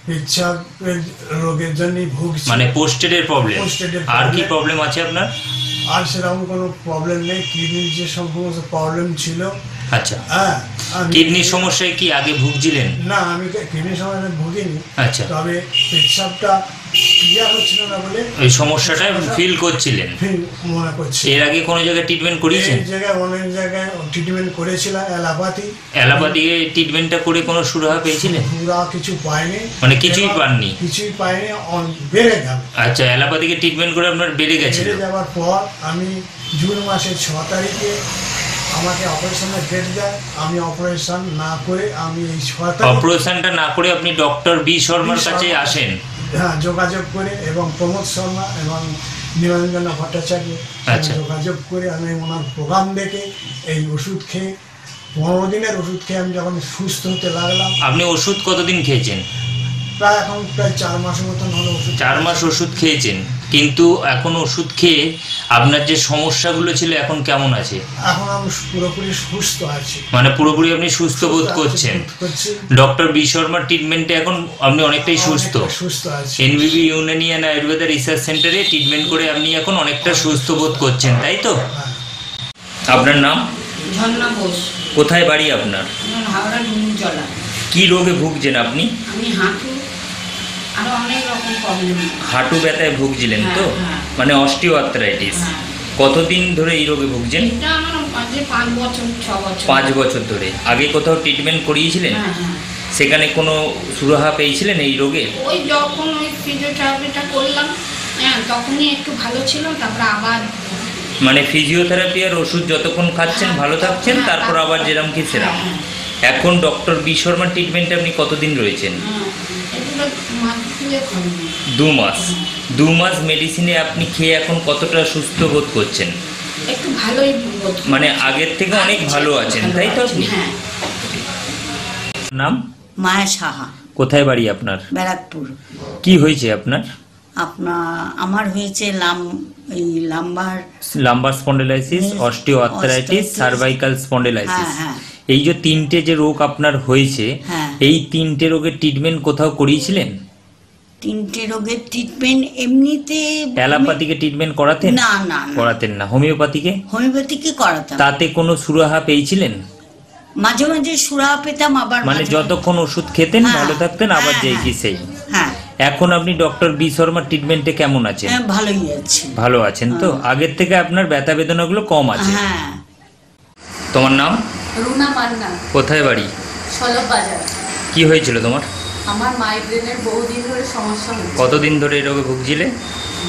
পেচ্ছাপের রোগের জন্যই ভুগছি। মানে পোস্টেডের প্রবলেম? আর কি প্রবলেম আছে আপনার? আর সেরকম কোনো প্রবলেম নেই। কিডনির যে সমস্ত প্রবলেম ছিল। আচ্ছা, হ্যাঁ, কিডনির সমস্যায় কি আগে ভুগছিলেন? না, আমি কিডনির সমস্যা ভুগিনি। আচ্ছা, তবে পেচ্ছাপটা ক্লিয়ার হচ্ছিল না বলে ওই সমস্যাটা ফিল করছিলেন? মনে করছি। এর আগে কোনো জায়গায় ট্রিটমেন্ট করিয়েছেন? এই জায়গায় অনেক জায়গায় ট্রিটমেন্ট করেছিলাম, অ্যালোপ্যাথি ট্রিটমেন্টটা করে কোনো সুরাহা পেয়েছিলেন? পুরা কিছু পাইনি। মানে কিছুই পাননি? কিছুই পাইনি, বেড়ে গেল। আচ্ছা, অ্যালোপ্যাথিকে ট্রিটমেন্ট করে আপনার বেড়ে গেছে? বেড়ে যাওয়ার পর আমি জুন মাসের 6 তারিখে আমাকে অপারেশনের ডেট দেয়। আমি অপারেশন না করে আমি এই 6 তারিখ অপারেশনটা না করে আপনি ডক্টর বি শর্মার কাছে আসেন? হ্যাঁ, যোগাযোগ করে, এবং প্রমোদ শর্মা এবং নিরঞ্জন ভট্টাচার্য যোগাযোগ করে আমি ওনার প্রোগ্রাম দেখে এই ওষুধ খেয়ে 15 দিনের ওষুধ খেয়ে আমি যখন সুস্থ হতে লাগলাম। আপনি ওষুধ কতদিন খেয়েছেন? প্রায় এখন 4 মাসের মতন হলো ওষুধ। 4 মাস ওষুধ খেয়েছেন, কিন্তু এখন ওষুধ খেয়ে আপনার যে সমস্যাগুলো ছিল এখন কেমন আছে? এখন আমি পুরোপুরি সুস্থ আছি। মানে পুরোপুরি আপনি সুস্থ বোধ করছেন? ডক্টর বি শর্মার ট্রিটমেন্টে এখন আপনি অনেকটাই সুস্থ? এনবিপি ইউনানি অ্যান্ড আয়ুর্বেদ রিসার্চ সেন্টারে ট্রিটমেন্ট করে আপনি এখন অনেকটা সুস্থ বোধ করছেন, তাই তো? আপনার নাম? ঝর্ণা ঘোষ। কোথায় বাড়ি আপনার? হাওড়া ডুমুরজলা। কি রোগে ভুগছেন আপনি? আমি হাঁটু আর অনেক রকম প্রবলেম। হাঁটু ব্যথায় ভুগছিলেন তো? মানে অস্টিওআর্থ্রাইটিস। কতদিন ধরে এই রোগে ভুগছেন? এটা আমার 5 বছর 6 বছর। 5 বছর ধরে। আগে কোথাও ট্রিটমেন্ট করিয়েছিলেন? সেখানে কোনো সুরাহা পেয়েছিলেন এই রোগে? ওই যখন ওই ফিজিওথেরাপিটা করলাম, তখনই একটু ভালো ছিল, তারপর আবার মানে ফিজিওথেরাপি আর ওষুধ যতক্ষণ খাচ্ছেন ভালো থাকছেন, তারপর আবার যেরকম কি সেরকম। এখন ডক্টর বি শর্মা ট্রিটমেন্টে আপনি কতদিন রয়েছেন? 2 মাস। 2 মাস মেডিসিনে আপনি খেয়ে এখন কতটা সুস্থ বোধ করছেন? একটু ভালোই বোধ, মানে আগের থেকে অনেক ভালো আছেন, তাই তো? হ্যাঁ। নাম? মায়া সাহা। কোথায় বাড়ি আপনার? ব্যারাকপুর। কি হয়েছে আপনার? আমার হয়েছে lumber spondylosis, osteoarthritis, cervical spondylosis. এই যে 3টে যে রোগ আপনার হয়েছে, এই 3টে রোগের ট্রিটমেন্ট কোথাও করিয়েছিলেন? 3টে রোগের ট্রিটমেন্ট এমনিতে অ্যালোপ্যাথিকে ট্রিটমেন্ট করাতেন? না না, করাতেন না। হোমিওপ্যাথিকে? হোমিওপ্যাথিকে করাতাম। তাতে কোনো সুরাহা পেয়েছিলেন? মাঝে মাঝে সুরাহা পেতাম, আবার মানে যতক্ষণ ওষুধ খেতেন ভালো থাকতেন, আবার যেই কি সেই। হ্যাঁ। এখন আপনি ডক্টর বি শর্মার ট্রিটমেন্টে কেমন আছেন? ভালোই আছি। ভালো আছেন তো? আগের থেকে আপনার ব্যথা বেদনাগুলো কম আছে? হ্যাঁ। তোমার নাম? রুনা মান্না। কোথায় বাড়ি? সলভ বাজার। কি হয়েছিল তোমার? আমার মাইগ্রেনের বহুদিন ধরে সমস্যা হচ্ছে। কতদিন ধরে এই রোগে ভুগছিলে?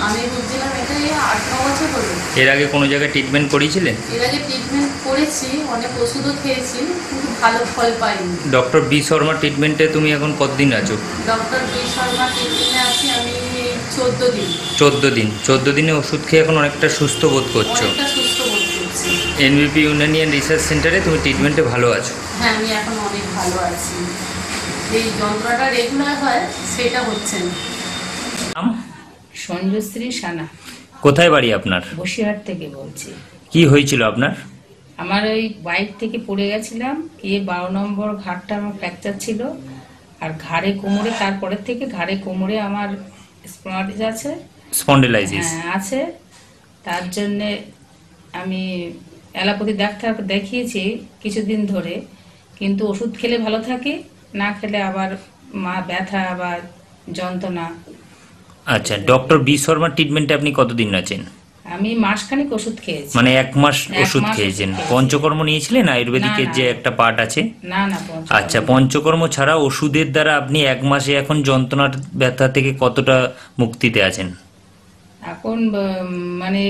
আমি ভুগছিলাম এটা 8-9 বছর হলো। এর আগে কোনো জায়গায় ট্রিটমেন্ট করিয়েছিলেন? এর আগে ট্রিটমেন্ট করেছি, অনেক ওষুধও খেয়েছি, কিন্তু ভালো ফল পাইনি। ডক্টর বি শর্মা ট্রিটমেন্টে তুমি এখন কতদিন আছো? ডক্টর বি শর্মা ট্রিটমেন্টে আছি আমি 14 দিন। 14 দিন। 14 দিনে ওষুধ খেয়ে এখন অনেকটা সুস্থ বোধ করছো? অনেকটা সুস্থ বোধ করছি। এনভিপি ইউনানিয়ান রিসার্চ সেন্টারে তুমি ট্রিটমেন্টে ভালো আছো? হ্যাঁ, আমি এখন অনেক ভালো আছি। এই যন্ত্রটা রেগুলার হয়, সেটা হচ্ছে না। নাম? সঞ্জশ্রী সানা। কোথায় বাড়ি আপনার? বসিরহাট থেকে বলছি। কি হয়েছিল আপনার? আমার ওই বাইক থেকে পড়ে গেছিলাম, 12 নম্বর ঘাটটা আমার ফ্র্যাকচার ছিল, আর ঘাড়ে কোমরে, তারপরের থেকে ঘাড়ে কোমরে আমার স্পন্ডিলাইসিস আছে। তার জন্যে আমি অ্যালোপ্যাথি ডাক্তার দেখিয়েছি কিছুদিন ধরে, কিন্তু ওষুধ খেলে ভালো থাকি, না খেলে আবার ব্যথা আবার যন্ত্রণা। আচ্ছা, ডক্টর বি শর্মা ট্রিটমেন্টে আপনি কতদিন আছেন? আমি মাসখানেক ওষুধ খেয়েছি। মানে 1 মাস ওষুধ খেয়েছেন? পঞ্চকর্ম নিয়েছিলেন আয়ুর্বেদিকের যে একটা পার্ট আছে? না না। আচ্ছা, পঞ্চকর্ম ছাড়া ওষুধের দ্বারা আপনি 1 মাসে এখন যন্ত্রণার ব্যথা থেকে কতটা মুক্তিতে আছেন? এখন মানে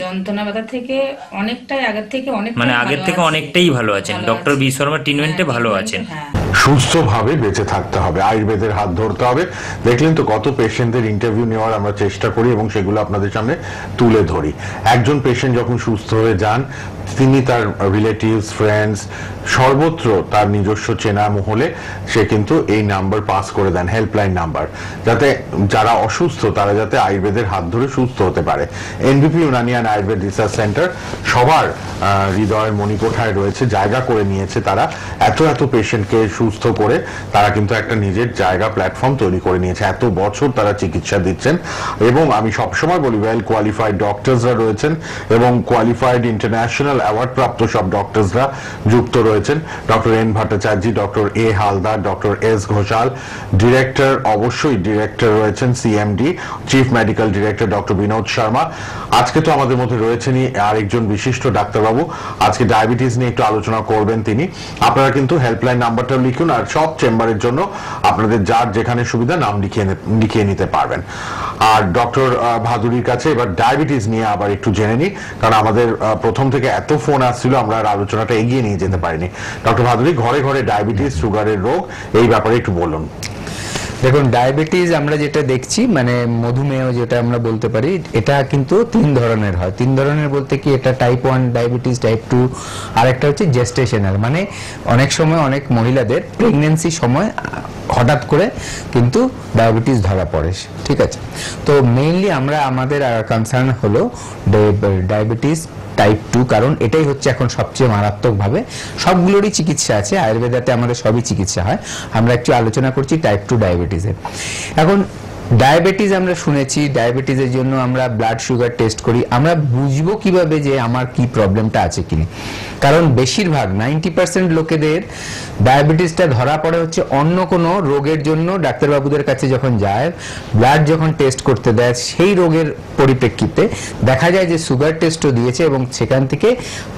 যন্ত্রণা ব্যথা থেকে অনেকটাই আগের থেকে অনেকটাই ভালো আছেন। ডক্টর বি শর্মা ট্রিটমেন্টে ভালো আছেন। সুস্থভাবে বেঁচে থাকতে হবে, আয়ুর্বেদের হাত ধরতে হবে। দেখলেন তো কত পেশেন্টদের ইন্টারভিউ নেওয়ার আমরা চেষ্টা করি এবং সেগুলো আপনাদের সামনে তুলে ধরি। একজন পেশেন্ট যখন সুস্থ হয়ে যান, তিনি তার রিলেটিভস, ফ্রেন্ডস, সর্বত্র তার নিজস্ব চেনা মহলে সে কিন্তু এই নাম্বার পাস করে দেন, হেল্পলাইন নাম্বার, যাতে যারা অসুস্থ তারা যাতে আয়ুর্বেদের হাত ধরে সুস্থ হতে পারে। এনভিপি ইউনানিয়ান আয়ুর্বেদ রিসার্চ সেন্টার সবার হৃদয়ের মণিকোঠায় রয়েছে, জায়গা করে নিয়েছে। তারা এত পেশেন্টকে সুস্থ করে তারা কিন্তু একটা নিজের জায়গা, প্ল্যাটফর্ম তৈরি করে নিয়েছে। এত বছর তারা চিকিৎসা দিচ্ছেন এবং আমি সবসময় বলি ওয়েল কোয়ালিফাইড ডক্টরসরা রয়েছেন এবং কোয়ালিফাইড ইন্টারন্যাশনাল অ্যাওয়ার্ড প্রাপ্ত সব ডক্টরসরা যুক্ত রয়েছেন। Doctor N Bhattacharya, doctor A Haldar, doctor S Ghoshal, director, অবশ্যই ডিরেক্টর রয়েছেন CMD, chief medical director doctor Binod Sharma. আজকে তো আমাদের মধ্যে রয়েছেনই আরেকজন বিশিষ্ট ডাক্তারবাবু, আজকে ডায়াবেটিস নিয়ে একটু আলোচনা করবেন তিনি। আপনারা কিন্তু হেল্পলাইন নাম্বারটা লিখুন, আর সব চেম্বারের জন্য আপনাদের যার যেখানে সুবিধা নাম লিখিয়ে নিতে পারবেন। আর ডক্টর ভাদুরীর কাছে এবার ডায়াবেটিস নিয়ে আবার একটু জেনে নিই, কারণ আমাদের প্রথম থেকে এত ফোন আসছিল, আমরা আর আলোচনাটা এগিয়ে নিয়ে যেতে পারিনি। ডক্টর ভাদুরী, ঘরে ঘরে ডায়াবেটিস, সুগারের রোগ, এই ব্যাপারে একটু বলুন। দেখুন, ডায়াবেটিস আমরা যেটা দেখছি, মানে মধুমেহ যেটা আমরা বলতে পারি, এটা কিন্তু 3 ধরনের হয়। 3 ধরনের বলতে কি, এটা টাইপ 1 ডায়াবেটিস, টাইপ 2, আর একটা হচ্ছে জেস্টেশনাল। মানে অনেক সময় অনেক মহিলাদের প্রেগন্যান্সির সময় হঠাৎ করে কিন্তু ডায়াবেটিস ধরা পড়ে, ঠিক আছে? তো মেইনলি আমাদের কনসার্ন হলো ডায়াবেটিস টাইপ 2, কারণ এটাই হচ্ছে এখন সবচেয়ে মারাত্মকভাবে। সবগুলোরই চিকিৎসা আছে, আয়ুর্বেদাতে আমাদের সবই চিকিৎসা হয়। আমরা একটু আলোচনা করছি টাইপ 2 ডায়াবেটিসের। এখন ডায়াবেটিস আমরা শুনেছি, ডায়াবেটিসের জন্য আমরা ব্লাড সুগার টেস্ট করি। আমরা বুঝবো কিভাবে যে আমার কি প্রবলেমটা আছে কিনা? কারণ বেশিরভাগ 90% লোকেদের ডায়াবেটিসটা ধরা পড়ে হচ্ছে অন্য কোনো রোগের জন্য ডাক্তারবাবুদের কাছে যখন যায়, ব্লাড যখন টেস্ট করতে দেয়, সেই রোগের পরিপ্রেক্ষিতে দেখা যায় যে সুগার টেস্টও দিয়েছে এবং সেখান থেকে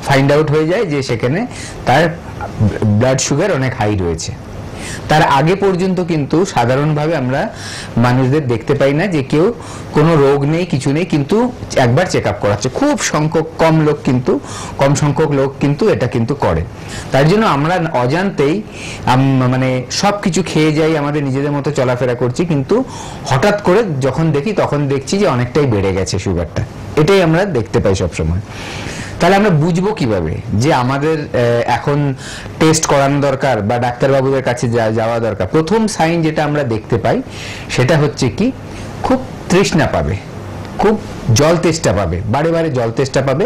ফাইন্ড আউট হয়ে যায় যে সেখানে তার ব্লাড সুগার অনেক হাই রয়েছে। তার আগে পর্যন্ত কিন্তু সাধারণভাবে আমরা মানুষদের দেখতে পাই না যে কেউ কোনো রোগ নেই, কিছু নেই, কিন্তু একবার চেক আপ করাচ্ছে। খুব কম সংখ্যক লোক কিন্তু এটা কিন্তু করে। তার জন্য আমরা অজান্তেই মানে সব কিছু খেয়ে যাই, আমাদের নিজেদের মতো চলাফেরা করছি, কিন্তু হঠাৎ করে যখন দেখি তখন দেখছি যে অনেকটাই বেড়ে গেছে সুগারটা। এটাই আমরা দেখতে পাই সবসময়। তাহলে আমরা বুঝবো কিভাবে যে আমাদের এখন টেস্ট করানো দরকার বা ডাক্তারবাবুদের কাছে যাওয়া দরকার? প্রথম সাইন যেটা আমরা দেখতে পাই সেটা হচ্ছে কি, খুব তৃষ্ণা পাবে, খুব জল তেষ্টা পাবে, বারে বারে জল তেষ্টা পাবে,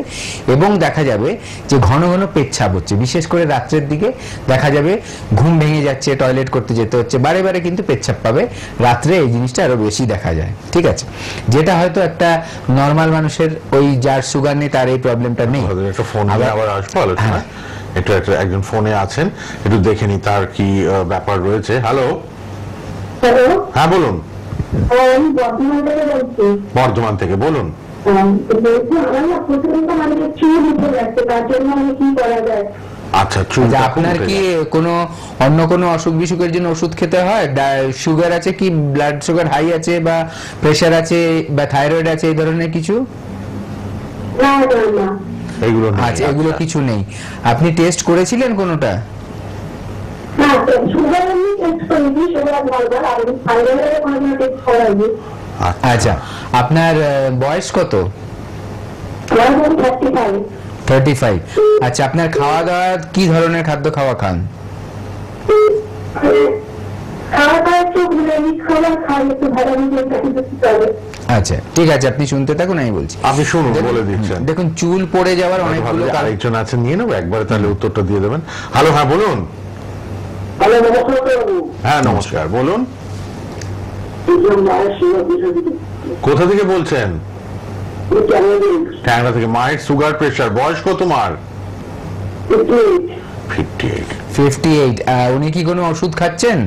এবং দেখা যাবে যে ঘন ঘন পেচ্ছাপ হচ্ছে। বিশেষ করে রাত্রের দিকে দেখা যাবে ঘুম ভেঙে যাচ্ছে, টয়লেট করতে যেতে হচ্ছে, বারে বারে কিন্তু পেচ্ছাপ পাবে। রাত্রে এই জিনিসটা আরো বেশি দেখা যায়, ঠিক আছে? যেটা হয়তো একটা নর্মাল মানুষের, ওই যার সুগার নেই তার এই প্রবলেমটা নেই। একটা ফোন আবার আসবো আলোচনা। একটু একজন ফোনে আছেন, একটু দেখে নি তার কি ব্যাপার রয়েছে। হ্যালো, হ্যাঁ বলুন। বর্ধমান থেকে বলুন। আচ্ছা, আপনার কি কোনো অন্য কোনো অসুখ বিসুখের জন্য ওষুধ খেতে হয়? সুগার আছে কি, ব্লাড সুগার হাই আছে, বা প্রেশার আছে, বা থাইরয়েড আছে, এই ধরনের কিছু? আচ্ছা, এগুলো কিছু নেই। আপনি টেস্ট করেছিলেন কোনোটা? আচ্ছা, আপনার বয়স কত? 35। আচ্ছা, আপনার খাওয়া দাওয়া কি ধরনের খাদ্য খাওয়া খান? আচ্ছা, ঠিক আছে, আপনি শুনতে থাকুন, আমি বলছি। আপনি শুনুন, বলে দিচ্ছেন। দেখুন, চুল পড়ে যাওয়ার অনেকগুলো আরেকজন আছে, নিয়ে নেবো একবারে, তাহলে উত্তরটা দিয়ে দেবেন। হ্যালো, হ্যাঁ বলুন। হ্যাঁ নমস্কার, বলুন। কোথা থেকে বলছেন? ট্যাংরা থেকে। মায়ের সুগার, প্রেশার, বয়স কত মার? 58। উনি কি কোনো ওষুধ খাচ্ছেন?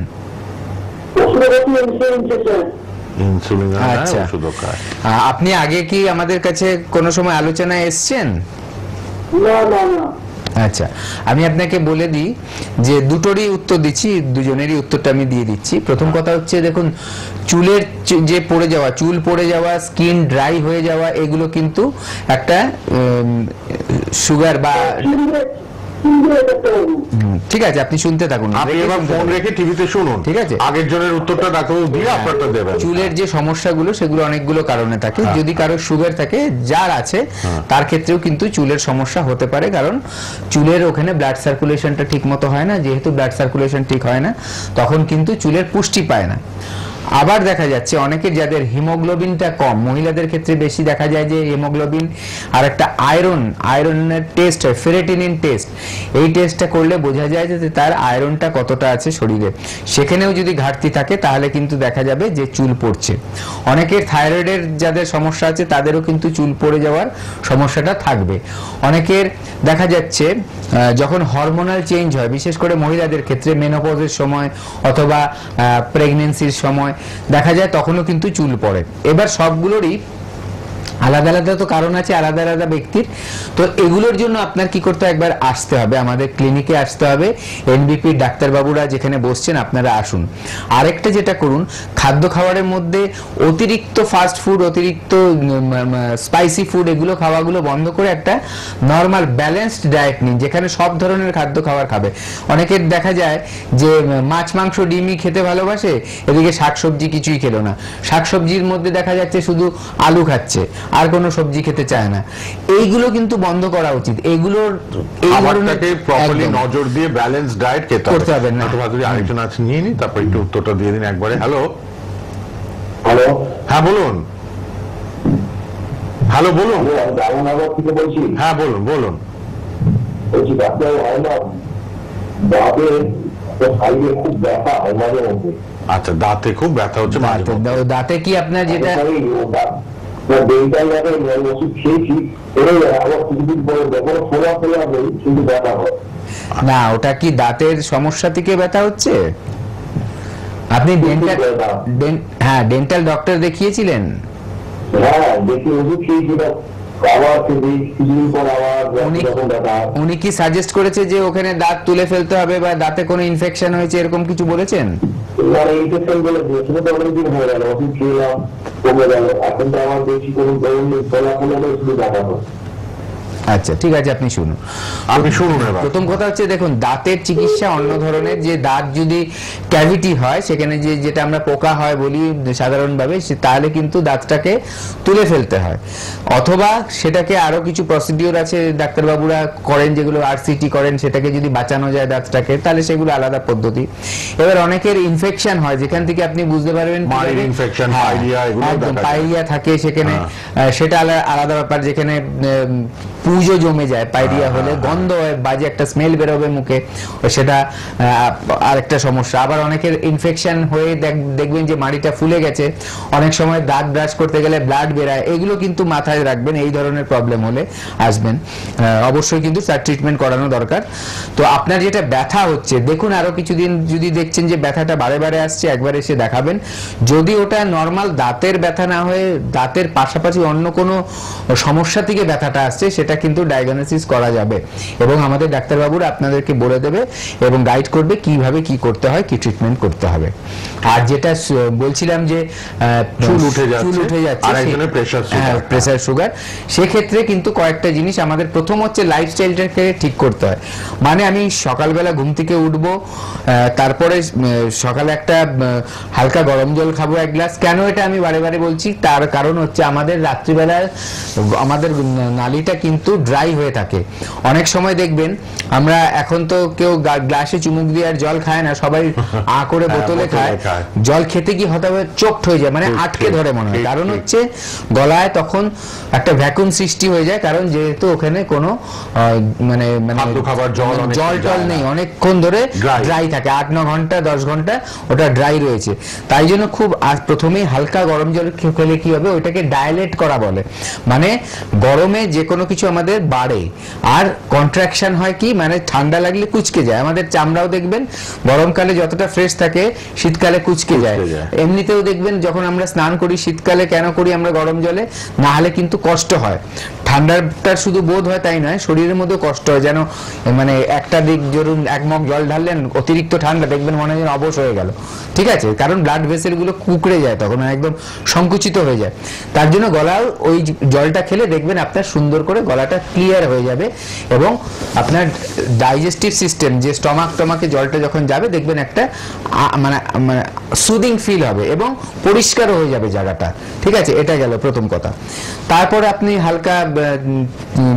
ইনসুলিন। আচ্ছা, আপনি আগে কি আমাদের কাছে কোনো সময় আলোচনায় এসছেন? আচ্ছা, আমি আপনাকে বলে দিই যে দুটোরই উত্তর দিচ্ছি, দুজনেরই উত্তরটা আমি দিয়ে দিচ্ছি। প্রথম কথা হচ্ছে, দেখুন, চুলের যে পড়ে যাওয়া, চুল পড়ে যাওয়া, স্কিন ড্রাই হয়ে যাওয়া, এগুলো কিন্তু একটা সুগার বা, ঠিক আছে, আপনি শুনতে থাকুন, আপনি এবার ফোন রেখে টিভিতে শুনুন, ঠিক আছে? আগের জনের উত্তরটা ডাক্তারবাবু দিয়ে আপনারটা দেবেন। চুলের যে সমস্যাগুলো, সেগুলো অনেকগুলো কারণে থাকে। যদি কারো সুগার থাকে, যার আছে, তার ক্ষেত্রেও কিন্তু চুলের সমস্যা হতে পারে, কারণ চুলের ওখানে ব্লাড সার্কুলেশনটা ঠিক মতো হয় না। যেহেতু ব্লাড সার্কুলেশন ঠিক হয় না, তখন কিন্তু চুলের পুষ্টি পায় না। আবার দেখা যাচ্ছে অনেকের যাদের হিমোগ্লোবিনটা কম, মহিলাদের ক্ষেত্রে বেশি দেখা যায় যে হিমোগ্লোবিন, আর একটা আয়রনের টেস্ট হয়, ফেরেটিনিন টেস্ট। এই টেস্টটা করলে বোঝা যায় যে তার আয়রনটা কতটা আছে শরীরে। সেখানেও যদি ঘাটতি থাকে, তাহলে কিন্তু দেখা যাবে যে চুল পড়ছে। অনেকের থাইরয়েডের যাদের সমস্যা আছে, তাদেরও কিন্তু চুল পড়ে যাওয়ার সমস্যাটা থাকবে। অনেকের দেখা যাচ্ছে যখন হরমোনাল চেঞ্জ হয়, বিশেষ করে মহিলাদের ক্ষেত্রে মেনোপজের সময় অথবা প্রেগনেন্সির সময় দেখা যায়, তখনও কিন্তু চুল পড়ে। এবার সবগুলোরই আলাদা আলাদা তো কারণ আছে, আলাদা আলাদা ব্যক্তির। তো এগুলোর জন্য আপনার কি করতে, একবার আসতে হবে, আমাদের ক্লিনিকে আসতে হবে। এনবিপি ডাক্তারবাবুরা যেখানে বসছেন, আপনারা আসুন। আরেকটা যেটা করুন, খাদ্য খাবারের মধ্যে অতিরিক্ত ফাস্ট ফুড, অতিরিক্ত স্পাইসি ফুড, এগুলো খাওয়াগুলো বন্ধ করে একটা নর্মাল ব্যালেন্সড ডায়েট নিন, যেখানে সব ধরনের খাদ্য খাবার খাবে। অনেকের দেখা যায় যে মাছ, মাংস, ডিমই খেতে ভালোবাসে, এদিকে শাকসবজি কিছুই খেলো না। শাকসবজির মধ্যে দেখা যাচ্ছে শুধু আলু খাচ্ছে, আর কোনো সবজি খেতে চায় না। এইগুলো কিন্তু বন্ধ করা উচিত। এগুলোর প্রপারলি নজর দিয়ে ব্যালেন্স ডায়েট করতে হবে না। আরেকজন আছে, নিয়ে নি, তারপর একটু উত্তরটা দিয়ে দিন একবারে। হ্যালো, হ্যাঁ বলুন। হ্যালো, বলুন। হ্যাঁ বলুন, বলুন। তো সাইডে খুব ব্যথা হয় মাঝে মধ্যে। আচ্ছা, দাঁতে খুব ব্যথা হচ্ছে মাঝে মধ্যে। দাঁতে কি আপনার যেটা ডেন্টাল ওষুধ খেয়েছি, আবার কিছুদিন পরে যখন ফোলা ফোলা নেই কিন্তু ব্যথা হয়। না, ওটা কি দাঁতের সমস্যা থেকে ব্যথা হচ্ছে? আপনি ডেন্টাল ডক্টর দেখিয়েছিলেন? হ্যাঁ, দেখি ওষুধ খেয়েছিলাম, উনি কি সাজেস্ট করেছে যে ওখানে দাঁত তুলে ফেলতে হবে বা দাঁতে কোনো ইনফেকশন হয়েছে এরকম কিছু বলেছেন? ইনফেকশন বলে দিয়েছিল, তো অনেকদিন হয়ে গেল, ওষুধ খেলাম, কমে গেল, এখন তো আমার বেশি কোনো গরম নেই, ফলাফল শুধু দেখা হয়। আচ্ছা, ঠিক আছে, আপনি শুনুন। প্রথম কথা হচ্ছে, দেখুন, দাঁতের চিকিৎসা অন্য ধরনের। যে দাঁত যদি ক্যাভিটি হয়, সেখানে যেটা আমরা পোকা হয় বলি সাধারণভাবে, তাহলে কিন্তু দাঁতটাকে তুলে ফেলতে হয়, অথবা সেটাকে আরো কিছু প্রসিডিওর আছে ডাক্তারবাবুরা করেন, যেগুলো আরসিটি করেন, সেটাকে যদি বাঁচানো যায় দাঁতটাকে, তাহলে সেগুলো আলাদা পদ্ধতি। এবার অনেকের ইনফেকশন হয়, যেখান থেকে আপনি বুঝতে পারবেন পাইরিয়া থাকে, সেখানে সেটা আলাদা ব্যাপার। যেখানে পুজো জমে যায় পাইরিয়া হলে, গন্ধ হয়, বাজে একটা স্মেল বেরোবে মুখে, সেটা আরেকটা সমস্যা। আবার অনেকের ইনফেকশন হয়ে দেখবেন যে মাড়িটা ফুলে গেছে, অনেক সময় দাঁত ব্রাশ করতে গেলে ব্লাড বেরায়, এগুলো কিন্তু মাথায় রাখবেন। এই ধরনের প্রবলেম হলে আসবেন, অবশ্যই কিন্তু তার ট্রিটমেন্ট করানো দরকার। তো আপনার যেটা ব্যথা হচ্ছে, দেখুন, আরো কিছুদিন যদি দেখছেন যে ব্যথাটা বারে বারে আসছে, একবার এসে দেখাবেন। যদি ওটা নর্মাল দাঁতের ব্যথা না হয়ে দাঁতের পাশাপাশি অন্য কোনো সমস্যা থেকে ব্যথাটা আসছে, সেটা কিন্তু ডায়াগনোসিস করা যাবে, এবং আমাদের ডাক্তারবাবুরা আপনাদেরকে বলে দেবে এবং গাইড করবে কিভাবে কি করতে হয়, কি ট্রিটমেন্ট করতে হবে। আর যেটা বলছিলাম যে চুল উঠে যাচ্ছে, প্রেসার সুগার, সেক্ষেত্রে কিন্তু কয়েকটা জিনিস আমাদের প্রথম হচ্ছে লাইফস্টাইলটাকে ঠিক করতে হয়। মানে আমি সকালবেলা ঘুম থেকে উঠবো, তারপরে সকালে একটা হালকা গরম জল খাবো 1 গ্লাস। কেন এটা আমি বারে বারে বলছি, তার কারণ হচ্ছে আমাদের রাত্রিবেলা আমাদের নালীটা কিন্তু ড্রাই হয়ে থাকে। অনেক সময় দেখবেন আমরা এখন তো কেউ গ্লাসে চুমুক দিয়ে আর জল খায় না, সবাই আ করে বোতলে খায়। জল খেতে কি হতে হবে, চোখট হয়ে যায়, মানে আটকে ধরে মনে হয়। কারণ হচ্ছে গলায় তখন একটা ভ্যাকুয়াম সৃষ্টি হয়ে যায়, কারণ যেহেতু ওখানে কোনো মানে জল টল নেই, অনেকক্ষণ ধরে ড্রাই থাকে, 8-9 ঘন্টা 10 ঘন্টা ওটা ড্রাই রয়েছে। তাই জন্য খুব প্রথমেই হালকা গরম জল খেলে কি হবে, ওইটাকে ডাইলেট করা বলে। মানে গরমে যে কোনো কিছু আমাদের বাড়ে, আর কন্ট্রাকশন হয় কি, মানে ঠান্ডা লাগলে কুচকে যায়। আমাদের চামড়াও দেখবেন গরমকালে যতটা ফ্রেশ থাকে, শীতকালে কুচকে যায়। এমনিতেও দেখবেন যখন আমরা স্নান করি শীতকালে, কেন করি আমরা গরম জলে, না হলে কিন্তু কষ্ট হয়। ঠান্ডাটা শুধু বোধ হয় তাই নয়, শরীরের মধ্যে কষ্ট হয়, যেন মানে একটা দিক ধরুন 1 মগ জল ঢাললেন, অতিরিক্ত ঠান্ডা, দেখবেন মনে হয় যেন অবশ হয়ে গেল, ঠিক আছে, কারণ ব্লাড ভেসেল গুলো কুকড়ে যায়, তখন একদম সংকুচিত হয়ে যায়। তার জন্য গলাও ওই জলটা খেলে দেখবেন আপনার সুন্দর করে গলাটা ক্লিয়ার হয়ে যাবে, এবং আপনার ডাইজেস্টিভ সিস্টেম, যে স্টমাকে জলটা যখন যাবে, দেখবেন একটা মানে সুদিং ফিল হবে এবং পরিষ্কার হয়ে যাবে জায়গাটা, ঠিক আছে। এটা গেল প্রথম কথা। তারপরে আপনি হালকা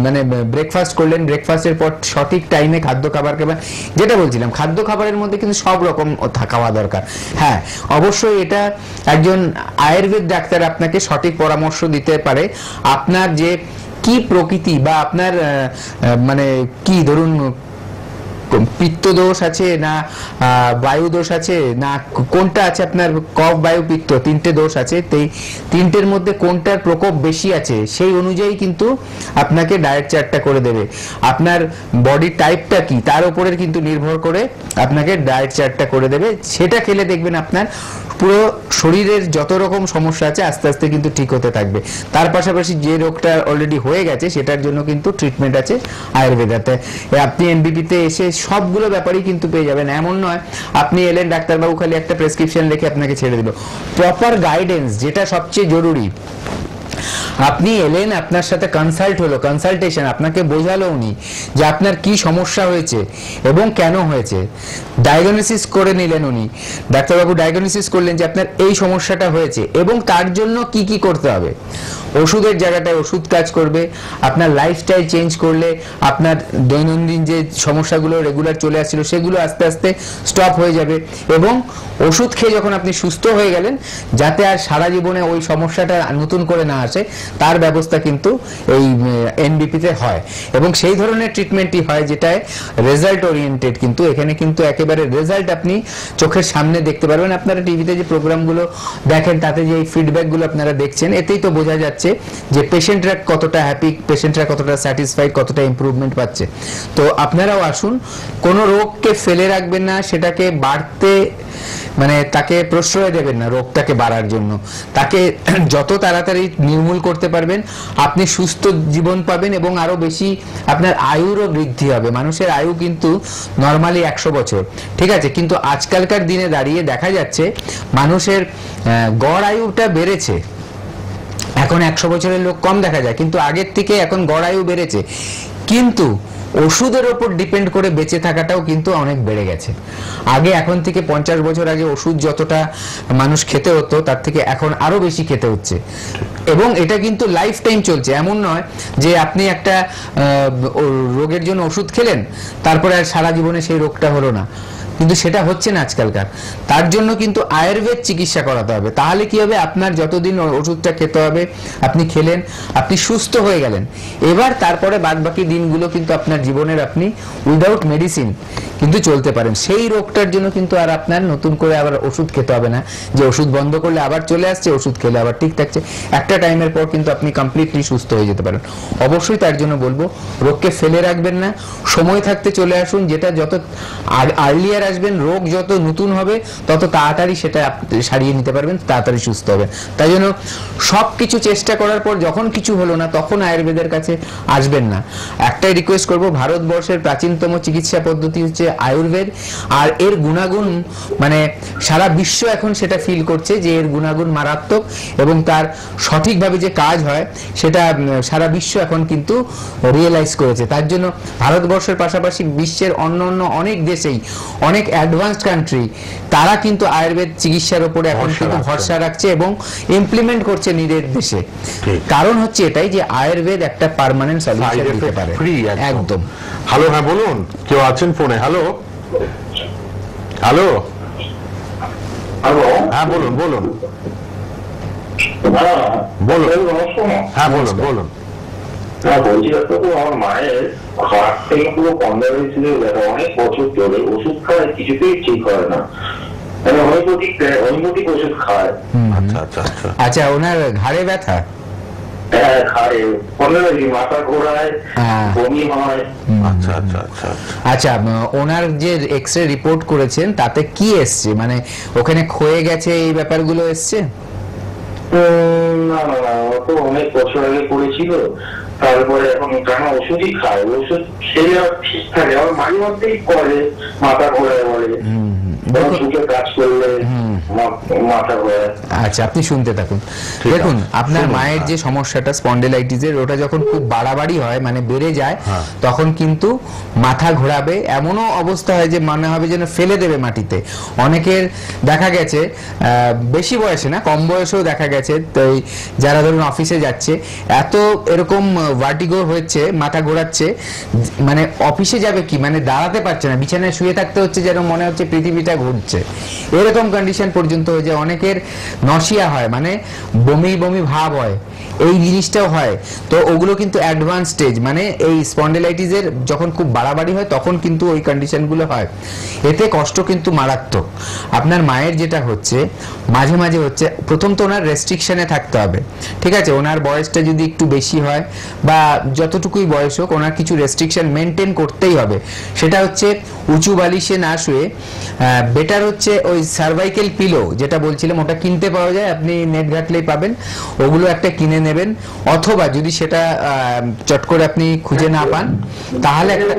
মানে ব্রেকফাস্ট করলেন, ব্রেকফাস্টের পর সঠিক টাইমে খাদ্য খাবার খাবেন। যেটা বলছিলাম, খাদ্য খাবারের মধ্যে কিন্তু সব রকম খাওয়া দরকার। হ্যাঁ, অবশ্যই এটা একজন আয়ুর্বেদ ডাক্তার আপনাকে সঠিক পরামর্শ দিতে পারে। আপনার যে কি প্রকৃতি বা আপনার মানে কি ধরুন পিত্ত দোষ আছে না বায়ু দোষ আছে না কোনটা আছে, আপনার কফ বায়ু পিত্ত 3টে দোষ আছে, তিনটের মধ্যে কোনটার প্রকোপ বেশি আছে সেই অনুযায়ী কিন্তু আপনাকে ডায়েট চার্টটা করে দেবে। আপনার বডি টাইপটা কি তার উপরে কিন্তু নির্ভর করে আপনাকে ডায়েট চার্টটা করে দেবে। সেটা খেলে দেখবেন আপনার পুরো শরীরের যত রকম সমস্যা আছে আস্তে আস্তে কিন্তু ঠিক হতে থাকবে। তার পাশাপাশি যে রোগটা অলরেডি হয়ে গেছে সেটার জন্য কিন্তু ট্রিটমেন্ট আছে আয়ুর্বেদাতে। আপনি এনবিপিতে এসে সবগুলো ব্যাপারই কিন্তু পেয়ে যাবেন। এমন নয় আপনি এলেন ডাক্তারবাবু খালি একটা প্রেসক্রিপশন লিখে আপনাকে ছেড়ে দিল। প্রপার গাইডেন্স যেটা সবচেয়ে জরুরি। আপনি এলেন, আপনার সাথে কনসাল্ট হলো, কনসালটেশন, আপনাকে বোঝালো উনি যে আপনার কি সমস্যা হয়েছে এবং কেন হয়েছে। ডায়াগনোসিস করে নিলেন উনি, ডাক্তারবাবু ডায়াগনোসিস করলেন যে আপনার এই সমস্যাটা হয়েছে এবং তার জন্য কি কি করতে হবে। ওষুধের জায়গাটায় ওষুধ কাজ করবে, আপনার লাইফস্টাইল চেঞ্জ করলে আপনার দৈনন্দিন যে সমস্যাগুলো রেগুলার চলে আসছিল সেগুলো আস্তে আস্তে স্টপ হয়ে যাবে, এবং ওষুধ খেয়ে যখন আপনি সুস্থ হয়ে গেলেন যাতে আর সারা জীবনে ওই সমস্যাটা নতুন করে না আসে তার ব্যবস্থা কিন্তু এই এনবিপিতে হয়, এবং সেই ধরনের ট্রিটমেন্টই হয় যেটায় রেজাল্ট ওরিয়েন্টেড। কিন্তু এখানে কিন্তু একেবারে রেজাল্ট আপনি চোখের সামনে দেখতে পারবেন। আপনারা টিভিতে যে প্রোগ্রামগুলো দেখেন তাতে যে ফিডব্যাকগুলো আপনারা দেখছেন এতেই তো বোঝা যাচ্ছে যে পেশেন্টরা কতটা হ্যাপি, পেশেন্টরা কতটা স্যাটিসফাইড, কতটা ইমপ্রুভমেন্ট পাচ্ছে। তো আপনারাও আসুন, কোনো রোগকে ফেলে রাখবেন না, সেটাকে বাড়তে মানে তাকে প্রশ্রয় দেবেন না রোগটাকে বাড়ার জন্য, তাকে যত তাড়াতাড়ি নির্মূল করতে পারবেন আপনি সুস্থ জীবন পাবেন এবং আরো বেশি আপনার আয়ুরও বৃদ্ধি হবে। মানুষের আয়ু কিন্তু নর্মালি 100 বছর, ঠিক আছে, কিন্তু আজকালকার দিনে দাঁড়িয়ে দেখা যাচ্ছে মানুষের গড় আয়ুটা বেড়েছে, এখন 100 বছরের লোক কম দেখা যায়, কিন্তু আগের থেকে এখন গড় আয়ু বেড়েছে, কিন্তু ওষুধের উপর ডিপেন্ড করে বেঁচে থাকাটাও কিন্তু অনেক বেড়ে গেছে। আগে এখন থেকে 50 বছর আগে ওষুধ যতটা মানুষ খেতে হতো তার থেকে এখন আরো বেশি খেতে হচ্ছে, এবং এটা কিন্তু লাইফ টাইম চলছে। এমন নয় যে আপনি একটা রোগের জন্য ওষুধ খেলেন তারপরে আর সারা জীবনে সেই রোগটা হলো না, কিন্তু সেটা হচ্ছে না আজকালকার। তার জন্য কিন্তু আয়ুর্বেদ চিকিৎসা করাতে হবে, তাহলে কি হবে, আপনার যতদিন ওষুধটা খেতে হবে আপনি খেলেন, আপনি সুস্থ হয়ে গেলেন, এবার তারপরে বাদ বাকি দিনগুলো কিন্তু আপনার জীবনের আপনি উইদাউট মেডিসিন কিন্তু চলতে পারেন। সেই রোগটার জন্য কিন্তু আর আপনার নতুন করে আবার ওষুধ খেতে হবে না, যে ওষুধ বন্ধ করলে আবার চলে আসছে, ওষুধ খেলে আবার ঠিক থাকছে, একটা টাইমের পর কিন্তু আপনি কমপ্লিটলি সুস্থ হয়ে যেতে পারেন। অবশ্যই তার জন্য বলবো রোগকে ফেলে রাখবেন না, সময় থাকতে চলে আসুন, যেটা যত আর্লিয়ার আসবেন রোগ যত নতুন হবে তত তাড়াতাড়ি সেটা সারিয়ে নিতে পারবেন, তাড়াতাড়ি সুস্থ হবেন। তাই জন্য সবকিছু চেষ্টা করার পর যখন কিছু হলো না তখন আয়ুর্বেদের কাছে আসবেন না। একটাই রিকোয়েস্ট করব, ভারতবর্ষের প্রাচীনতম চিকিৎসা পদ্ধতি হচ্ছে আয়ুর্বেদ, আর এর গুণাগুণ মানে সারা বিশ্ব এখন সেটা ফিল করছে যে এর গুণাগুণ মারাত্মক, এবং তার সঠিকভাবে যে কাজ হয় সেটা সারা বিশ্ব এখন কিন্তু রিয়েলাইজ করেছে। তার জন্য ভারতবর্ষের পাশাপাশি বিশ্বের অন্য অনেক দেশেই অনেক অ্যাডভান্সড কান্ট্রি তারা কিন্তু আয়ুর্বেদ চিকিৎসার উপরে এখন কিন্তু ভরসা রাখছে এবং ইমপ্লিমেন্ট করছে নিজের দেশে। কারণ হচ্ছে এটাই যে আয়ুর্বেদ একটা পার্মানেন্ট সলিউশন দিতে পারে। একদম। হ্যালো, হ্যাঁ বলুন, কেউ আছেন ফোনে? হ্যালো হ্যালো হ্যালো, হ্যাঁ বলুন বলুন বলুন, হ্যাঁ বলুন বলুন। বলছি তো আমার মায়ের হার্ট থেকে পুরো বন্ধ হয়েছিল, অনেক বছর ধরে ওষুধ খায়, কিছুতেই ঠিক হয় না, মানে হোমিওপ্যাথিক ওষুধ খায়। আচ্ছা আচ্ছা আচ্ছা আচ্ছা, ওনার ঘাড়ে ব্যথা? হ্যাঁ খায়, মাথা ঘোরায়, বমি হয়। আচ্ছা আচ্ছা আচ্ছা আচ্ছা, ওনার যে এক্সরে রিপোর্ট করেছেন তাতে কি এসছে, মানে ওখানে ক্ষয়ে গেছে এই ব্যাপারগুলো এসছে? না না না, ও তো অনেক বছর আগে করেছিল, তারপরে এখন কেন ওষুধই খায়, ওষুধ খেলে ঠিক থাকে, আবার মাঝে মধ্যেই করে মাথা ঘোরায় বলে, কাজ করলে মাথা ঘোরায়। আচ্ছা, আপনি শুনতে থাকুন। দেখুন, আপনার মায়ের যে সমস্যাটা স্পন্ডিলাইটিসের, ওটা যখন খুব বাড়াবাড়ি হয় মানে বেড়ে যায় তখন কিন্তু মাথা ঘোরাবে, এমনও অবস্থা হয় যে মনে হবে যেন ফেলে দেবে মাটিতে। অনেকের দেখা গেছে বেশি বয়সে না, কম বয়সেও দেখা গেছে, তো যারা ধরুন অফিসে যাচ্ছে এত এরকম ভার্টিগো হচ্ছে, মাথা ঘোরাচ্ছে, মানে অফিসে যাবে কি মানে দাঁড়াতে পারছে না, বিছানায় শুয়ে থাকতে হচ্ছে, যেন মনে হচ্ছে পৃথিবীটা ঘুরছে, এরকম কন্ডিশন পর্যন্ত হয়ে যায়। অনেকের নসিয়া হয়, মানে বমি বমি ভাব হয়, এই জিনিসটাও হয়। তো ওগুলো কিন্তু অ্যাডভান্স স্টেজ, মানে এই স্পন্ডিলাইটিসের যখন খুব বাড়াবাড়ি হয় তখন কিন্তু ওই কন্ডিশনগুলো হয়। এতে কষ্ট কিন্তু মারাত্মক। আপনার মায়ের যেটা হচ্ছে মাঝে মাঝে হচ্ছে, প্রথম তো ওনার রেস্ট্রিকশনে থাকতে হবে, ঠিক আছে? ওনার বয়সটা যদি একটু বেশি হয় বা যতটুকুই বয়স হোক, ওনার কিছু রেস্ট্রিকশন মেনটেন করতেই হবে। সেটা হচ্ছে উঁচু বালিশে না শুয়ে, বেটার হচ্ছে ওই সার্ভাইকেল পিলো যেটা বলছিলাম, ওটা কিনতে পাওয়া যায়, আপনি নেট ঘাটলেই পাবেন, ওগুলো একটা কিনে নেবেন। অথবা যদি সেটা চট করে আপনি খুঁজে না পান তাহলে একটা,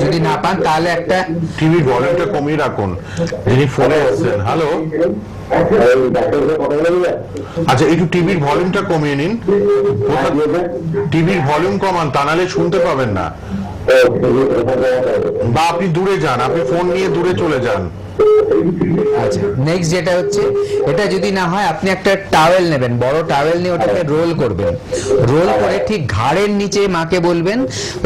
যদি না পান তাহলে একটা টিভির ভলিউমটা কমিয়ে রাখুন, যিনি ফোনে আসছেন। হ্যালো, আচ্ছা একটু টিভির ভলিউমটা কমিয়ে নিন, টিভির ভলিউম কমান, তা নাহলে শুনতে পাবেন না। বা আপনি দূরে যান, আপনি ফোন নিয়ে দূরে চলে যান। আচ্ছা, নেক্সট যেটা হচ্ছে, এটা যদি না হয় আপনি একটা টাওয়েল নেবেন, বড় টাওয়েল নিয়ে ওটাকে রোল করবেন, রোল করে ঠিক ঘাড়ের নিচে মাকে বলবেন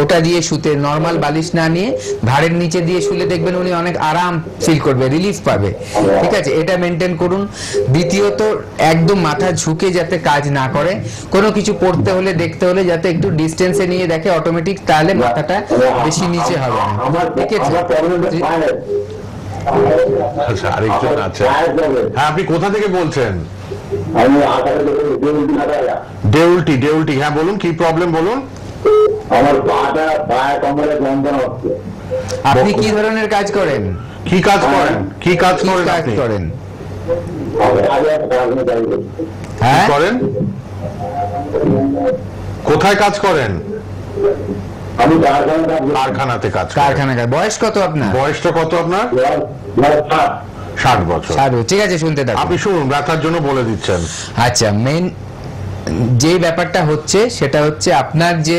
ওটা দিয়ে শুতে, নর্মাল বালিশ না নিয়ে ঘাড়ের নিচে দিয়ে শুলে দেখবেন উনি অনেক আরাম ফিল করবে, রিলিফ পাবে। ঠিক আছে, এটা মেনটেন করুন। দ্বিতীয়ত, একদম মাথা ঝুঁকে যাতে কাজ না করে, কোনো কিছু পড়তে হলে দেখতে হলে যাতে একটু ডিস্টেন্সে নিয়ে দেখে অটোমেটিক, তাহলে মাথাটা বেশি নিচে হবে না। ঠিক আছে, আচ্ছা, আরেকজন আছে। হ্যাঁ, আপনি কোথা থেকে বলছেন? দেউলটি। দেউলটি, হ্যাঁ বলুন, কি প্রবলেম বলুন। আমার পাটা পায়ে কোমরে যন্ত্রণা হচ্ছে। আপনি কি ধরনের কাজ করেন? কি কাজ করেন? কি কাজ করেন? কাজ আপনি করেন? হ্যাঁ করেন, কোথায় কাজ করেন? আমি কারখানাতে কাজ করেন। কারখানা। বয়স কত আপনার? বয়সটা কত আপনার? 60 বছর। ঠিক আছে, শুনতে থাকুন। আপনি শুনুন, ব্যথার জন্য বলে দিচ্ছেন। আচ্ছা, মেন যে ব্যাপারটা হচ্ছে সেটা হচ্ছে আপনার যে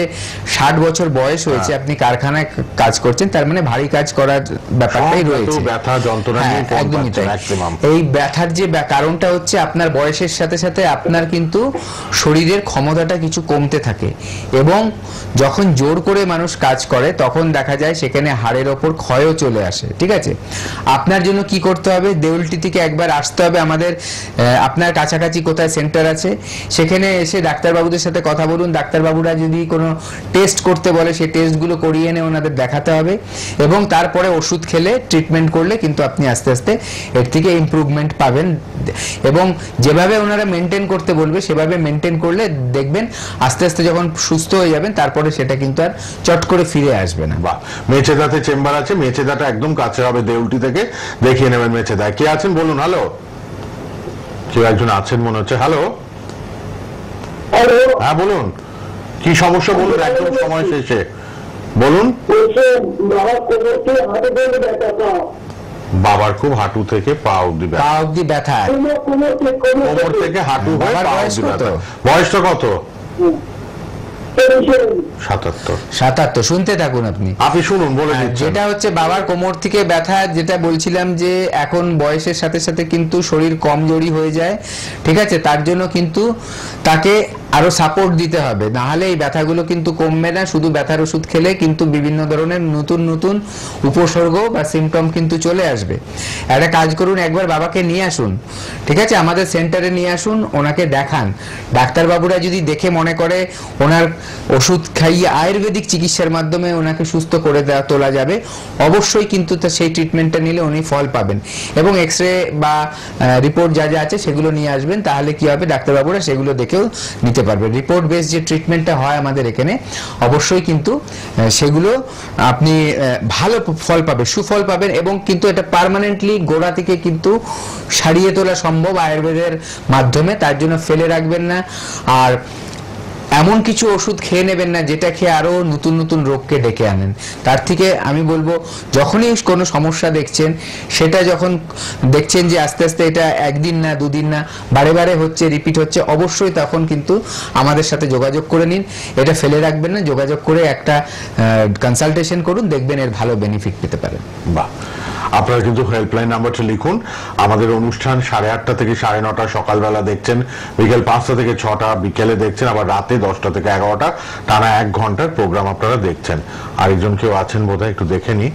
60 বছর বয়স হয়েছে, আপনি কারখানায় কাজ করছেন, তার মানে ভারী কাজ করার ব্যাপারটাই রয়েছে। ব্যথা যন্ত্রণা নিয়ে একদমই তাই। এই ব্যথার যে কারণটা হচ্ছে আপনার বয়সের সাথে সাথে আপনার কিন্তু শরীরের ক্ষমতাটা কিছু কমতে থাকে, এবং যখন জোর করে মানুষ কাজ করে তখন দেখা যায় সেখানে হাড়ের ওপর ক্ষয়ও চলে আসে। ঠিক আছে, আপনার জন্য কি করতে হবে, দেউলটি থেকে একবার আসতে হবে আমাদের, আপনার কাছাকাছি কোথায় সেন্টার আছে সেখানে এসে ডাক্তারবাবুদের সাথে কথা বলুন। ডাক্তারবাবুরা যদি কোনো টেস্ট করতে বলে সেই টেস্টগুলো করিয়ে এনে ওনাদের দেখাতে হবে, এবং তারপরে ওষুধ খেলে ট্রিটমেন্ট করলে কিন্তু আপনি আস্তে আস্তে এর থেকে ইমপ্রুভমেন্ট পাবেন। এবং যেভাবে ওনারা মেনটেন করতে বলবে সেভাবে মেনটেন করলে দেখবেন আস্তে আস্তে যখন সুস্থ হয়ে যাবেন তারপরে সেটা কিন্তু আর চট করে ফিরে আসবে না। বাহ, মেচেদাতে চেম্বার আছে, মেচেদাটা একদম কাছে হবে দেউলটি থেকে, দেখিয়ে নেবেন মেচেদায়। কে আছেন বলুন? হ্যালো, কেউ একজন আছেন মনে হচ্ছে। হ্যালো, হ্যাঁ বলুন, কি সমস্যা বলুন, একদম সময় শেষে বলুন। বাবার খুব হাঁটু থেকে পা অব্দি ব্যথা, কোমর থেকে হাঁটু হয়ে পা অব্দি ব্যথা। বয়সটা কত? 77। শুনতে থাকুন আপনি শুনুন, বলে দিচ্ছি। যেটা হচ্ছে বাবার কোমর থেকে ব্যথা, যেটা বলছিলাম যে এখন বয়সের সাথে সাথে কিন্তু শরীর কমজোরি হয়ে যায়। ঠিক আছে, তার জন্য কিন্তু তাকে আরো সাপোর্ট দিতে হবে, না হলে এই ব্যথাগুলো কিন্তু কমবে না। শুধু ব্যথার ওষুধ খেলে কিন্তু বিভিন্ন ধরনের নতুন নতুন উপসর্গ বা সিমটম কিন্তু চলে আসবে। একটা কাজ করুন, একবার বাবাকে নিয়ে আসুন, ঠিক আছে, আমাদের সেন্টারে নিয়ে আসুন, ওনাকে দেখান। ডাক্তারবাবুরা যদি দেখে মনে করে ওনার ওষুধ খাইয়ে আয়ুর্বেদিক চিকিৎসার মাধ্যমে ওনাকে সুস্থ করে তোলা যাবে, অবশ্যই কিন্তু সেই ট্রিটমেন্টটা নিলে উনি ফল পাবেন। এবং এক্সরে বা রিপোর্ট যা যা আছে সেগুলো নিয়ে আসবেন, তাহলে কি হবে, ডাক্তারবাবুরা সেগুলো দেখেও নিতে পারবে। রিপোর্ট বেস যে ট্রিটমেন্টটা হয় আমাদের এখানে, অবশ্যই কিন্তু সেগুলো আপনি ভালো ফল পাবেন, সুফল পাবেন, এবং কিন্তু এটা পার্মানেন্টলি গোড়া থেকে কিন্তু সারিয়ে তোলা সম্ভব আয়ুর্বেদের মাধ্যমে। তার জন্য ফেলে রাখবেন না, আর এমন কিছু ওষুধ খেয়ে নেবেন না যেটা খেয়ে আরো নতুন নতুন রোগকে ডেকে আনেন। তার থেকে আমি বলবো, যখনই কোনো সমস্যা দেখছেন, সেটা যখন দেখছেন যে আস্তে আস্তে এটা একদিন না দুদিন না বারে বারে হচ্ছে, রিপিট হচ্ছে, অবশ্যই তখন কিন্তু আমাদের সাথে যোগাযোগ করে নিন। এটা ফেলে রাখবেন না, যোগাযোগ করে একটা কনসালটেশন করুন, দেখবেন এর ভালো বেনিফিট পেতে পারেন। বাহ, আপনারা কিন্তু হেল্পলাইন নাম্বারটা লিখুন। আমাদের অনুষ্ঠান 8:30 থেকে 9:30 সকালবেলা দেখছেন, বিকেল 5টা থেকে 6টা বিকেলে দেখছেন, আবার রাতে 10টা থেকে 11টা, টানা 1 ঘন্টার প্রোগ্রাম আপনারা দেখছেন। আরেকজন কেউ আছেন বোধহয়, একটু দেখে নি,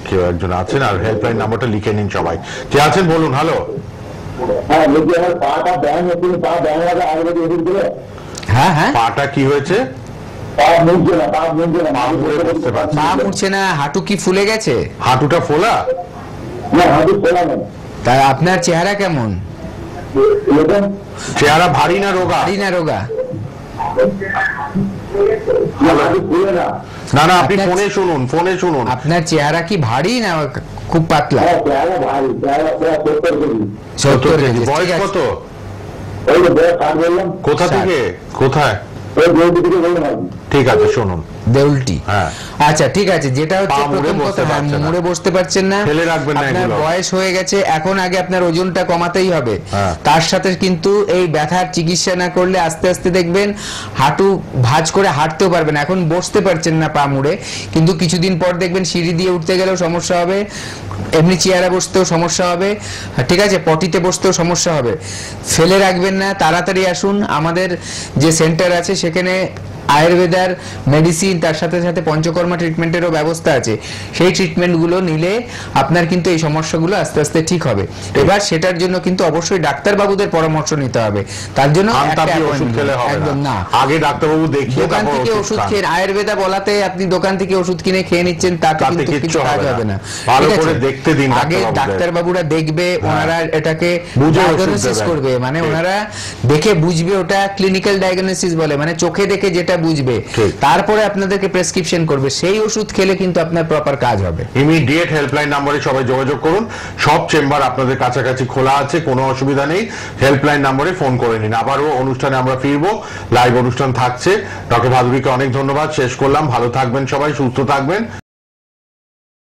কেউ একজন আছেন। আর হেল্পলাইন নাম্বারটা লিখে নিন সবাই। কে আছেন বলুন? হ্যালো, হ্যাঁ হ্যাঁ, পাটা কি হয়েছে? পা মুড়ছে না, হাঁটু কি ফুলে গেছে? হাঁটুটা ফোলা? তা আপনার চেহারা কেমন? চেহারা ভারী না রোগা? ভারী না রোগা? না না, আপনি ফোনে শুনুন, ফোনে শুনুন। আপনার চেহারা কি ভারী না খুব পাতলা? 70 কেজি। বয়স কত? কোথা থেকে? কোথায়? ঠিক আছে, শুনুন। দেউলটি। হ্যাঁ, আচ্ছা ঠিক আছে, যেটা হচ্ছে প্রথম কথা, মুড়ে বসতে পারছেন না, ফেলে রাখবেন না, আপনার বয়স হয়ে গেছে, এখন আগে আপনার ওজনটা কমাতেই হবে। তার সাথে কিন্তু এই ব্যথার চিকিৎসা না করলে আস্তে আস্তে দেখবেন হাঁটু ভাঁজ করে হাঁটতেও পারবেন। এখন বসতে পারছেন না পা মুড়ে, কিন্তু কিছুদিন পর দেখবেন সিঁড়ি দিয়ে উঠতে গেলেও সমস্যা হবে, এমনি চেয়ারে বসতেও সমস্যা হবে, ঠিক আছে, পটিতে বসতেও সমস্যা হবে। ফেলে রাখবেন না, তাড়াতাড়ি আসুন। আমাদের যে সেন্টার আছে সেখানে আয়ুর্বেদার মেডিসিন, তার সাথে সাথে পঞ্চকর্মা ট্রিটমেন্টেরও ব্যবস্থা আছে। সেই ট্রিটমেন্টগুলো নিলে আপনার কিন্তু এই সমস্যাগুলো আস্তে আস্তে ঠিক হবে। এবার সেটার জন্য কিন্তু অবশ্যই ডাক্তারবাবুদের পরামর্শ নিতে হবে। তার জন্য একদম না, আগে ডাক্তারবাবু দেখিয়ে দোকান থেকে ওষুধ খেয়ে, আয়ুর্বেদা বলাতে আপনি দোকান থেকে ওষুধ কিনে খেয়ে নিচ্ছেন, তাতে কিন্তু কিছু কাজ হবে না। দেখতে দিন, আগে ডাক্তারবাবুরা দেখবে, ওনারা এটাকে ডায়াগনোসিস করবে, মানে ওনারা দেখে বুঝবে, ওটা ক্লিনিক্যাল ডায়াগনোসিস বলে, মানে চোখে দেখে যেটা বুঝবে, তারপরে আপনাদেরকে প্রেসক্রিপশন করবে, সেই ওষুধ খেলে কিন্তু আপনার প্রপার কাজ হবে। ইমিডিয়েট হেল্পলাইন নম্বরে সবাই যোগাযোগ করুন। সব চেম্বার আপনাদের কাছাকাছি খোলা আছে, কোনো অসুবিধা নেই। হেল্পলাইন নম্বরে ফোন করে নিন। আবারও অনুষ্ঠানে আমরা ফিরবো, লাইভ অনুষ্ঠান থাকছে। ডক্টর ভাদুরীকে অনেক ধন্যবাদ। শেষ করলাম। ভালো থাকবেন সবাই, সুস্থ থাকবেন।